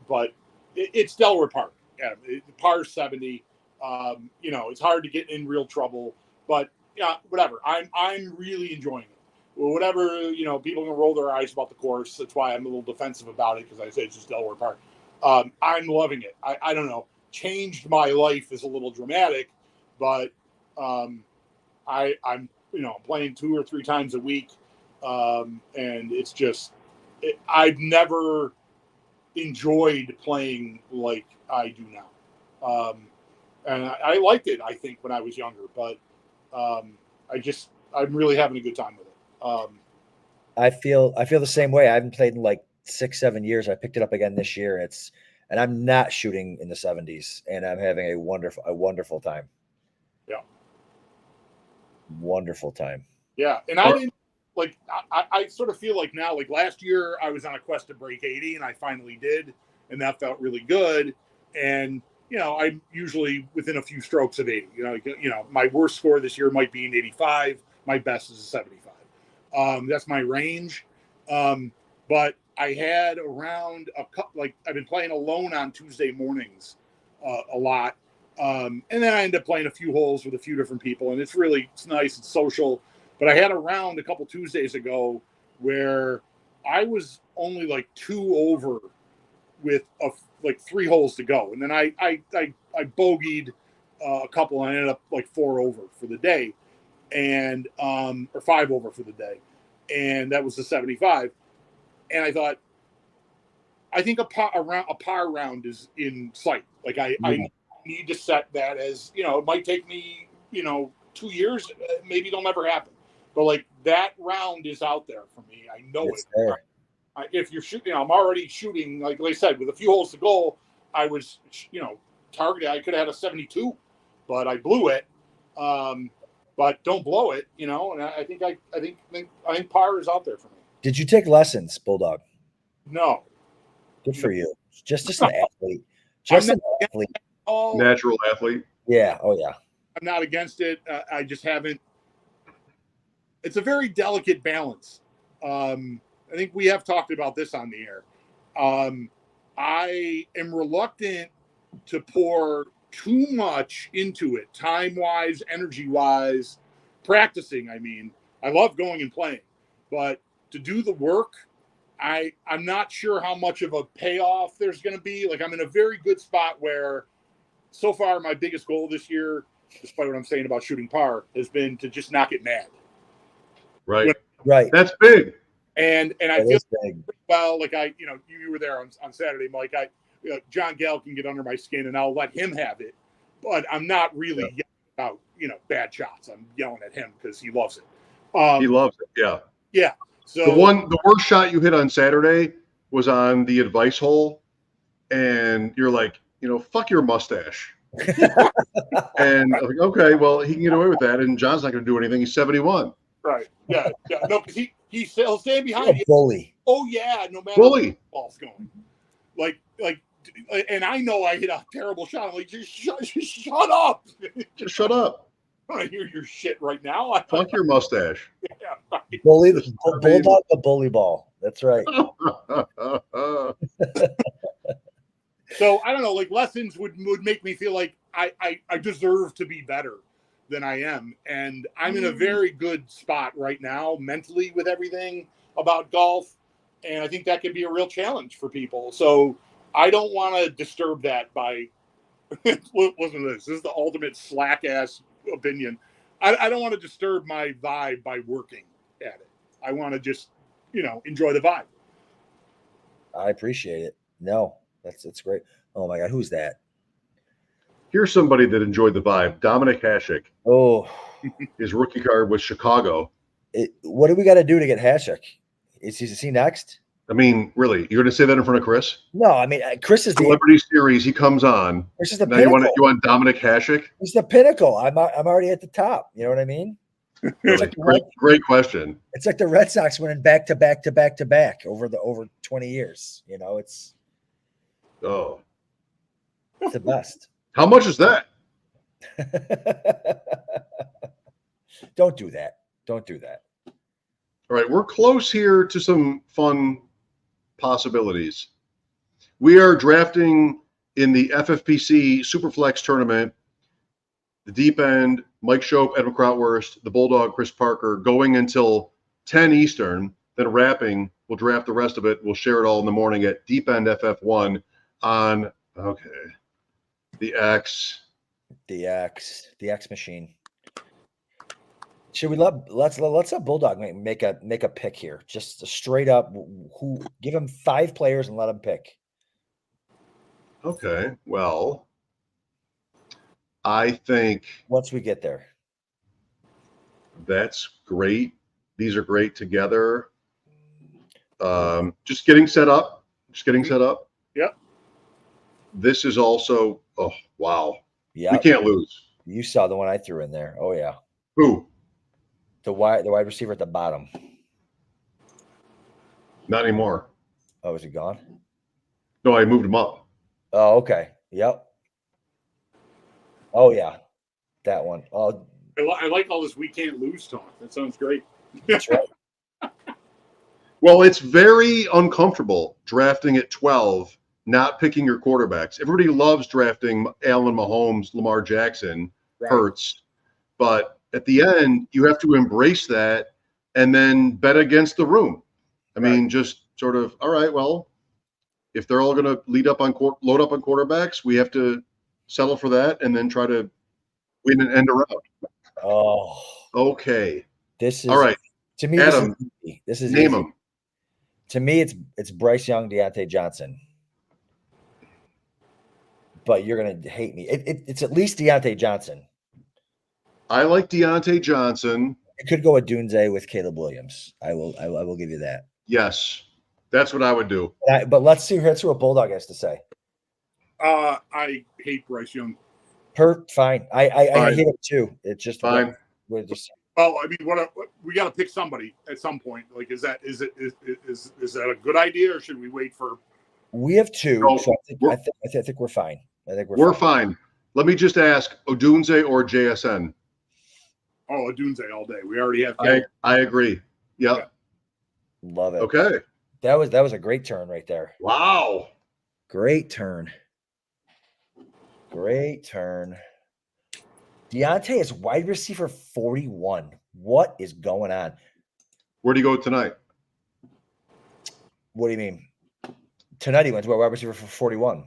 But it's Delaware Park. Yeah, par 70. It's hard to get in real trouble, but yeah, whatever. I'm really enjoying it. Well, whatever, people can roll their eyes about the course. That's why I'm a little defensive about it, because I say it's just Delaware Park. I'm loving it. I don't know. Changed my life is a little dramatic, but I'm playing 2 or 3 times a week, and it's just I've never enjoyed playing like I do now. And I liked it, I think, when I was younger, but I'm really having a good time with it. I feel the same way. I haven't played in like 6-7 years. I picked it up again this year. And I'm not shooting in the 70s, and I'm having a wonderful time. Yeah. Wonderful time. Yeah. And I didn't like, I sort of feel like now, like last year I was on a quest to break 80 and I finally did. And that felt really good. And, I'm usually within a few strokes of 80, my worst score this year might be an 85. My best is a 75. That's my range. But I had around I've been playing alone on Tuesday mornings a lot. And then I ended up playing a few holes with a few different people, and it's nice, it's social. But I had a round a couple Tuesdays ago where I was only like 2 over with 3 holes to go. And then I bogeyed a couple, and I ended up like 4 over for the day, and or 5 over for the day. And that was the 75. And I thought, I think a par round is in sight. Like I need to set that as, it might take me, 2 years. Maybe it'll never happen. But like that round is out there for me. I know It's it. there. If you're shooting, I'm already shooting, like I said, with a few holes to go, I was, targeted. I could have had a 72, but I blew it. But don't blow it, and I think par is out there for me. Did you take lessons, Bulldog? No. Good for you. Just an athlete. Athlete. Natural athlete. Yeah. Oh, yeah. I'm not against it. I just haven't. It's a very delicate balance. I think we have talked about this on the air. I am reluctant to pour too much into it, time-wise, energy-wise, practicing. I mean, I love going and playing, but to do the work, I'm not sure how much of a payoff there's going to be. Like, I'm in a very good spot where so far my biggest goal this year, despite what I'm saying about shooting par, has been to just not get mad. Right. Right. That's big. And I feel well, like you were there on Saturday, Mike. John Gale can get under my skin, and I'll let him have it. But I'm not really yelling out, bad shots. I'm yelling at him because he loves it. He loves it. Yeah. Yeah. So the worst shot you hit on Saturday was on the advice hole, and you're like, fuck your mustache. And I'm like, okay, well, he can get away with that, and John's not going to do anything. He's 71. Right. Yeah. No, because he'll stand behind you. Bully. Oh yeah. No matter where the ball's going. Like, and I know I hit a terrible shot. I'm like, just shut up. Just shut up. I want to hear your shit right now. Fuck your mustache. Yeah, right. Bulldog, the bully ball. That's right. So I don't know, like lessons would make me feel like I deserve to be better than I am. And I'm in a very good spot right now mentally with everything about golf. And I think that can be a real challenge for people. So I don't want to disturb that by listen to this. This is the ultimate slack ass opinion. I don't want to disturb my vibe by working at it. I want to just, enjoy the vibe. I appreciate it. No, that's great. Oh my God, who's that? Here's somebody that enjoyed the vibe. Dominic Hasek. Oh, his rookie card was Chicago. What do we got to do to get Hasek? Is he next? I mean, really, you're going to say that in front of Chris? No, I mean, Chris is the Celebrity Series. He comes on. Chris is the now pinnacle. you want Dominic Hasek? He's the pinnacle. I'm already at the top. You know what I mean? Really? Like great question. It's like the Red Sox winning back to back over 20 years. It's the best. How much is that? Don't do that. Don't do that. All right, we're close here to some fun possibilities. We are drafting in the FFPC SuperFlex tournament. The deep end, Mike Shope, Edwin Krautwurst, the Bulldog, Chris Parker, going until 10 Eastern, then wrapping. We'll draft the rest of it. We'll share it all in the morning at Deep End FF1 on, the X. The X machine. Should we let's let Bulldog make a pick here? Just straight up, who give him 5 players and let him pick. Okay, well, I think once we get there, that's great. These are great together. Just getting set up. Just getting set up. Yep. This is also, oh, wow. Yeah. We can't lose. You saw the one I threw in there. Oh, yeah. Who? The wide receiver at the bottom. Not anymore. Oh, is he gone? No, I moved him up. Oh, okay. Yep. Oh, yeah. That one. Oh, I like all this we can't lose talk. That sounds great. that's right. Well, it's very uncomfortable drafting at 12, not picking your quarterbacks. Everybody loves drafting Allen Mahomes, Lamar Jackson, Right. Hurts. But at the end, you have to embrace that and then bet against the room. I mean, just sort of, all right, well, if they're all going to load up on quarterbacks, we have to settle for that and then try to win and end around. Oh, Okay. this is All right. To me, Adam, this is name easy. them. To me, it's Bryce Young, Deontay Johnson. But you're gonna hate me. It's at least Deontay Johnson. I like Deontay Johnson. It could go with Dunze with Caleb Williams. I will give you that. Yes, that's what I would do. But let's see what Bulldog has to say. I hate Bryce Young. Fine. I Fine. hate him too. It's just Fine. We're just Well, I mean, what we got to pick somebody at some point. Like, is that a good idea, or should we wait for? we have two, No, so I think we're fine. I think we're fine. Let me just ask: Odunze or JSN? Oh, Dunze all day. We already have. I agree. Yeah. Love it. Okay. That was a great turn right there. Wow. Great turn. Great turn. Deontay is wide receiver 41. What is going on? Where do you go tonight? What do you mean? Tonight he went to a wide receiver for 41.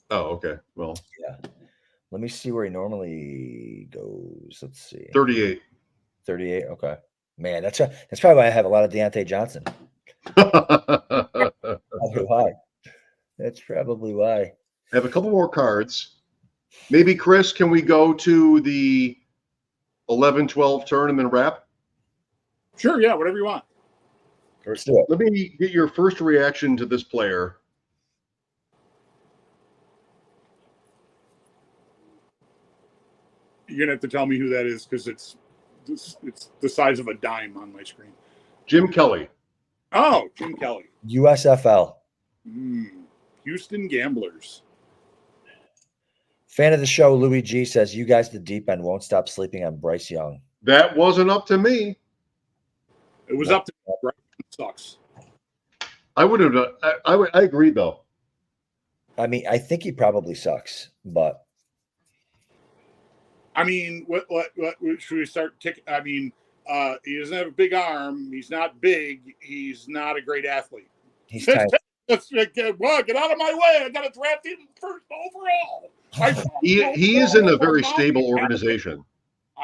Oh, okay. Well, Yeah. Let me see where he normally goes. Let's see. 38. 38. Okay. Man, that's probably why I have a lot of Deontay Johnson. Probably why. That's probably why. I have a couple more cards. Maybe, Chris, can we go to the 11-12 turn and then wrap? Sure. Yeah. Whatever you want. Let's do it. Let me get your first reaction to this player. You're gonna have to tell me who that is because it's the size of a dime on my screen. Jim Kelly. Oh, Jim Kelly. USFL. Houston Gamblers. Fan of the show, Louis G says, you guys, the deep end, won't stop sleeping on Bryce Young. That wasn't up to me. It was up to Bryce. Sucks. I would have. I agree, though. I mean, I think he probably sucks, but I mean, what should we start ticking? I mean, he doesn't have a big arm. He's not big. He's not a great athlete. he's tiny. Get out of my way. I got to draft him first overall. He is in a very stable organization.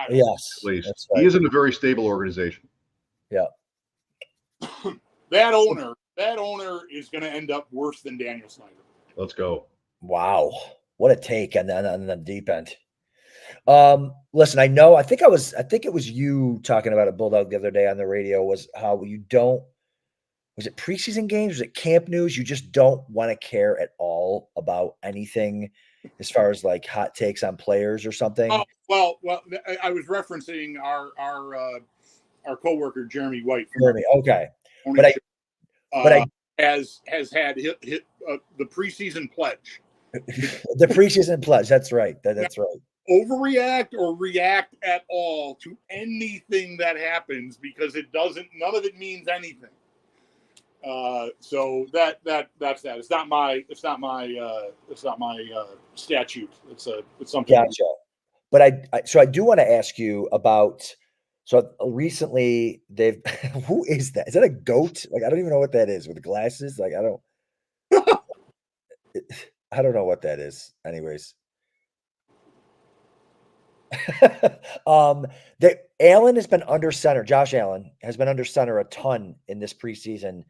Yes. At least that's right. he is in a very stable organization. Yeah. That owner is going to end up worse than Daniel Snyder. Let's go. Wow. What a take on the deep end. Listen, I think it was you talking about a Bulldog the other day on the radio, was how was it preseason games? Was it camp news? You just don't want to care at all about anything as far as like hot takes on players or something. Oh, well, I was referencing our coworker Jeremy White. Okay, but I has had hit the preseason pledge. The preseason pledge. That's right. That's right. Overreact or react at all to anything that happens because none of it means anything. So that's that. It's not my statute. It's something. Gotcha. But I do want to ask you about. So recently they've. Who is that? Is that a goat? Like I don't even know what that is with glasses. Like I don't know what that is. Anyways. Allen has been under center. Josh Allen has been under center a ton in this preseason.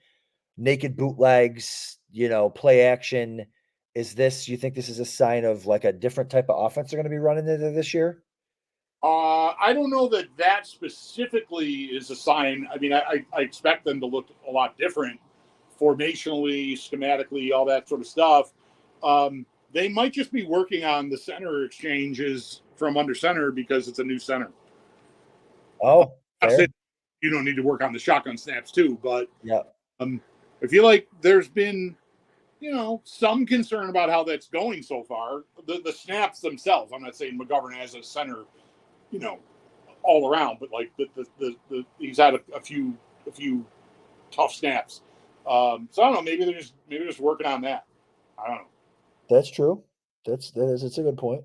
Naked bootlegs, play action. You think this is a sign of like a different type of offense they're going to be running into this year? I don't know that specifically is a sign. I mean, I expect them to look a lot different. formationally, schematically, all that sort of stuff. They might just be working on the center exchanges from under center because it's a new center. Oh, fair. You don't need to work on the shotgun snaps too, but Yeah. I feel like there's been, some concern about how that's going so far. The snaps themselves, I'm not saying McGovern as a center, all around, but like the he's had a few tough snaps. So I don't know. Maybe they're just working on that. I don't know. That's true. It's a good point.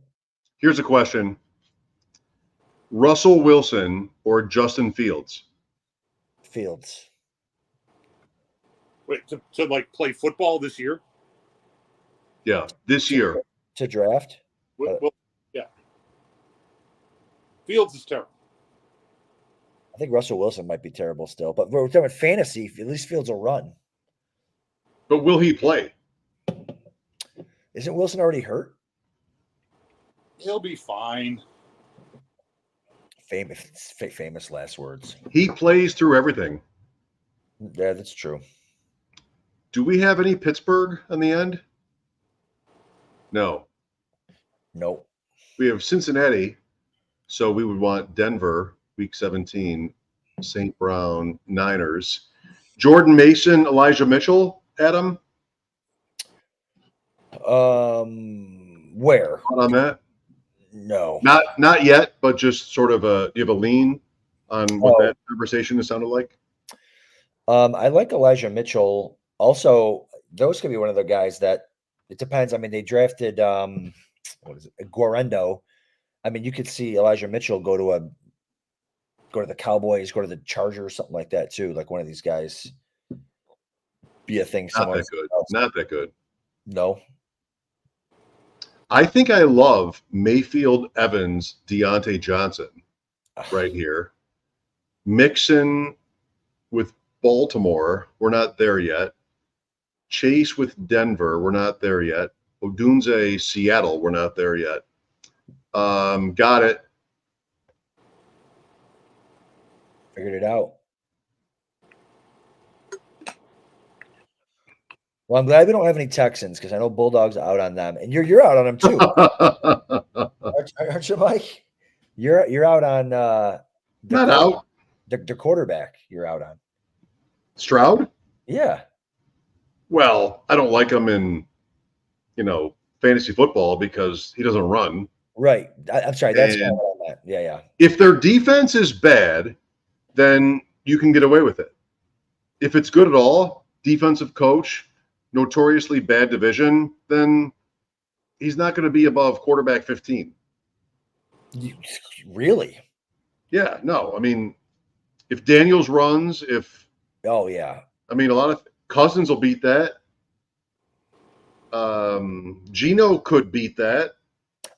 Here's a question: Russell Wilson or Justin Fields? Fields. Wait, to like play football this year? Yeah, this year. To draft? Well, yeah. Fields is terrible. I think Russell Wilson might be terrible still, but we're talking about fantasy. At least Fields will run. But will he play? Isn't Wilson already hurt? He'll be fine. Famous last words. He plays through everything. Yeah, that's true. Do we have any Pittsburgh on the end? No. Nope. We have Cincinnati, so we would want Denver, week 17, St. Brown, Niners. Jordan Mason, Elijah Mitchell, Adam? Where? Thought on that? No. Not yet, but just sort of you have a lean on what that conversation has sounded like? I like Elijah Mitchell. Also, those could be one of the guys that it depends. I mean, they drafted Guarendo. I mean, you could see Elijah Mitchell go to the Cowboys, go to the Chargers, something like that too. Like one of these guys be a thing. Not that good. Not that good. No. I think I love Mayfield, Evans, Deontay Johnson right here. Mixon with Baltimore. We're not there yet. Chase with Denver. We're not there yet. Odunze, Seattle. We're not there yet. Got it. Figured it out. Well, I'm glad we don't have any Texans because I know Bulldog's out on them, and you're out on them too, aren't you, Mike? You're out on not out. The quarterback. You're out on Stroud. Yeah. Well, I don't like him in fantasy football because he doesn't run. Right. I'm sorry. That's kind of what I meant. Yeah. If their defense is bad, then you can get away with it. If it's good at all, defensive coach, notoriously bad division, then he's not going to be above quarterback 15. Really? Yeah, no. I mean, if Daniels runs, oh yeah. I mean, a lot of Cousins will beat that. Gino could beat that.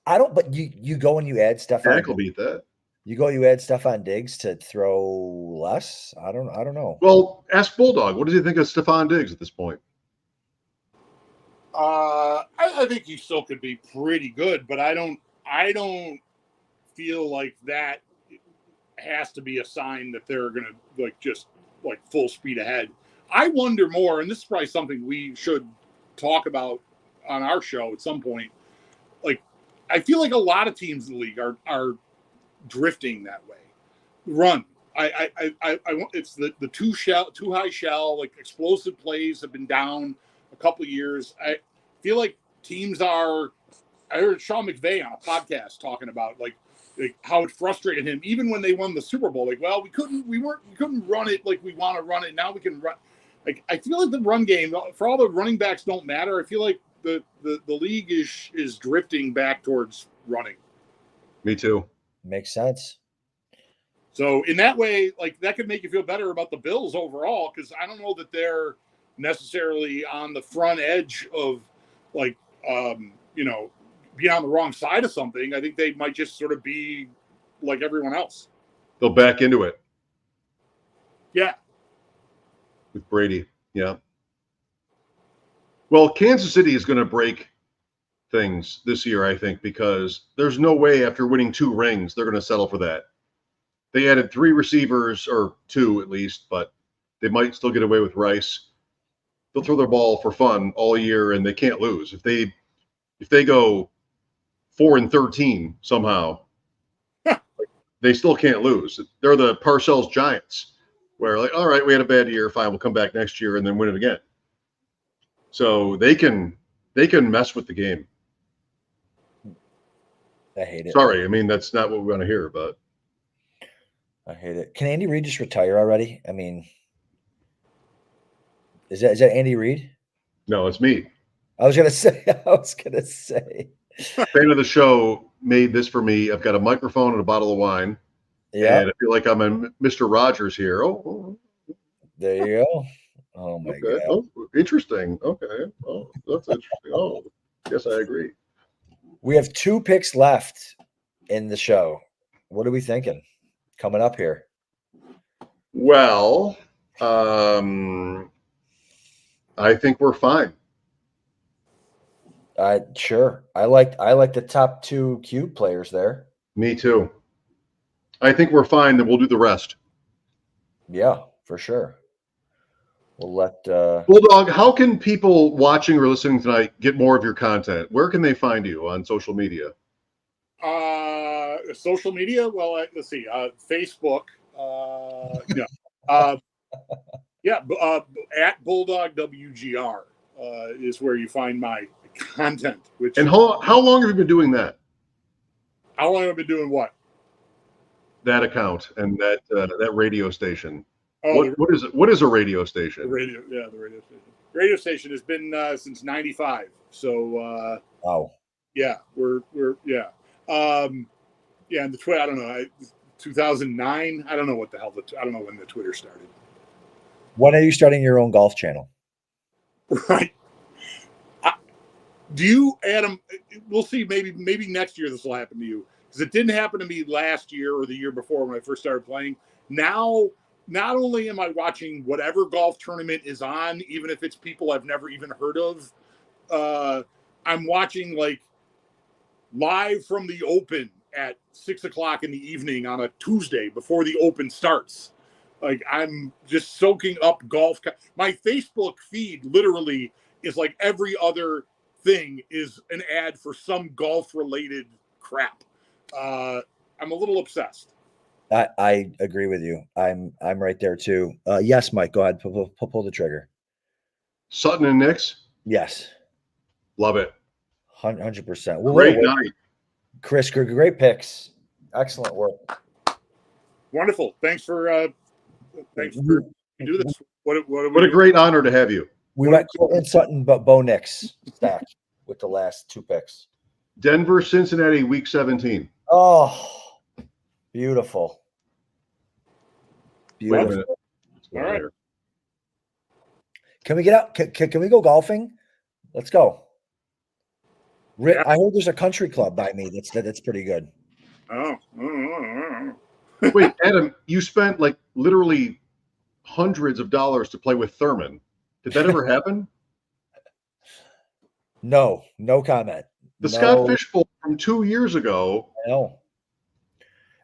I don't, but you go and you add stuff Dak will beat that. You go, you add stuff on Diggs to throw less. I don't know. Well, ask Bulldog. What does he think of Stephon Diggs at this point? I think he still could be pretty good, but I don't feel like that has to be a sign that they're going to just full speed ahead. I wonder more, and this is probably something we should talk about on our show at some point. Like, I feel like a lot of teams in the league are drifting that way. Run. It's the too high shell, like explosive plays have been down a couple of years. I feel like teams are. I heard Sean McVay on a podcast talking about like how it frustrated him, even when they won the Super Bowl. Like, well, we couldn't run it like we want to run it. Now we can run. Like, I feel like the run game, for all the running backs don't matter. I feel like the league is drifting back towards running. Me too. Makes sense. So in that way, like that could make you feel better about the Bills overall, because I don't know that they're necessarily on the front edge of being on the wrong side of something. I think they might just sort of be like everyone else. They'll back into it. Yeah. With Brady. Yeah. Well, Kansas City is going to break things this year, I think, because there's no way after winning 2 rings, they're going to settle for that. They added 3 receivers, or 2 at least, but they might still get away with Rice. they'll throw their ball for fun all year and they can't lose. If they go 4-13 somehow, they still can't lose. They're the Parcells Giants, where like, all right, we had a bad year, fine, we'll come back next year and then win it again. So they can mess with the game. I hate it. Sorry, I mean that's not what we want to hear, but I hate it. Can Andy Reid just retire already? I mean, is that Andy Reid? no, it's me. I was gonna say. Fan of the show made this for me. I've got a microphone and a bottle of wine. Yeah. And I feel like I'm in Mr. Rogers here. Oh, There you go. Oh my okay. God. Oh, interesting. Okay. Oh, that's interesting. Oh, yes, I agree. We have 2 picks left in the show. What are we thinking coming up here? Well, I think we're fine. Sure. I like the top 2 cube players there. Me too. I think we're fine. Then we'll do the rest. Yeah, for sure. We'll let Bulldog, how can people watching or listening tonight get more of your content? Where can they find you on social media? Social media? Well, let's see. Facebook. At Bulldog WGR is where you find my content. And how long have you been doing that? How long have I been doing what? That account and that radio station. Oh, what is it? What is a radio station? the radio station. Radio station has been since '95. So oh. yeah, we're and the Twitter. I don't know. 2009. I don't know what the hell. I don't know when the Twitter started. When are you starting your own golf channel? Right. Do you, Adam? We'll see. Maybe next year this will happen to you, because it didn't happen to me last year or the year before when I first started playing. Now, not only am I watching whatever golf tournament is on, even if it's people I've never even heard of, I'm watching like live from the Open at 6:00 in the evening on a Tuesday before the Open starts. Like, I'm just soaking up golf. My Facebook feed literally is like every other thing is an ad for some golf related crap. I'm a little obsessed. I agree with you. I'm right there too. Yes, Mike, go ahead. Pull the trigger. Sutton and Nix. Yes. Love it. 100%. Great night. Chris, great picks. Excellent work. Wonderful. Thanks for you do this. What a great honor to have you. We went Cortland Sutton, but Bo Nix stack with the last 2 picks. Denver, Cincinnati, Week 17. Oh, beautiful. Wait a Beautiful. minute. All right. Can we get out? Can we go golfing? Let's go. Yeah. I heard there's a country club by me that's pretty good. Oh. Wait, Adam, you spent like literally hundreds of dollars to play with Thurman. Did that ever happen? No comment. The Scott Fishbowl from 2 years ago. No.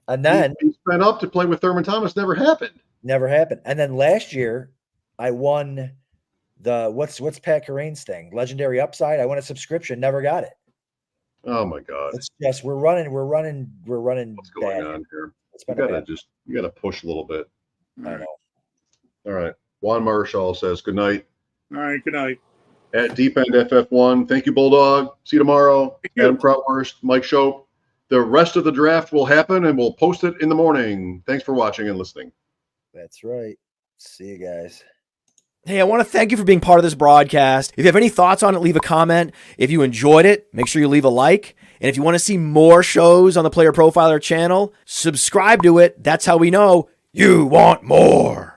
And then he spent up to play with Thurman Thomas. Never happened. Never happened. And then last year, I won the what's Pat Corain's thing? Legendary Upside. I won a subscription. Never got it. Oh my God! It's just we're running. What's going on here? You gotta push a little bit. I know. All right. Juan Marshall says good night. All right. Good night. At Deep End FF1. Thank you, Bulldog. See you tomorrow. Thank you. Adam Krautwurst, Mike Shope. The rest of the draft will happen, and we'll post it in the morning. Thanks for watching and listening. That's right. See you guys. Hey, I want to thank you for being part of this broadcast. If you have any thoughts on it, leave a comment. If you enjoyed it, make sure you leave a like. And if you want to see more shows on the Player Profiler channel, subscribe to it. That's how we know you want more.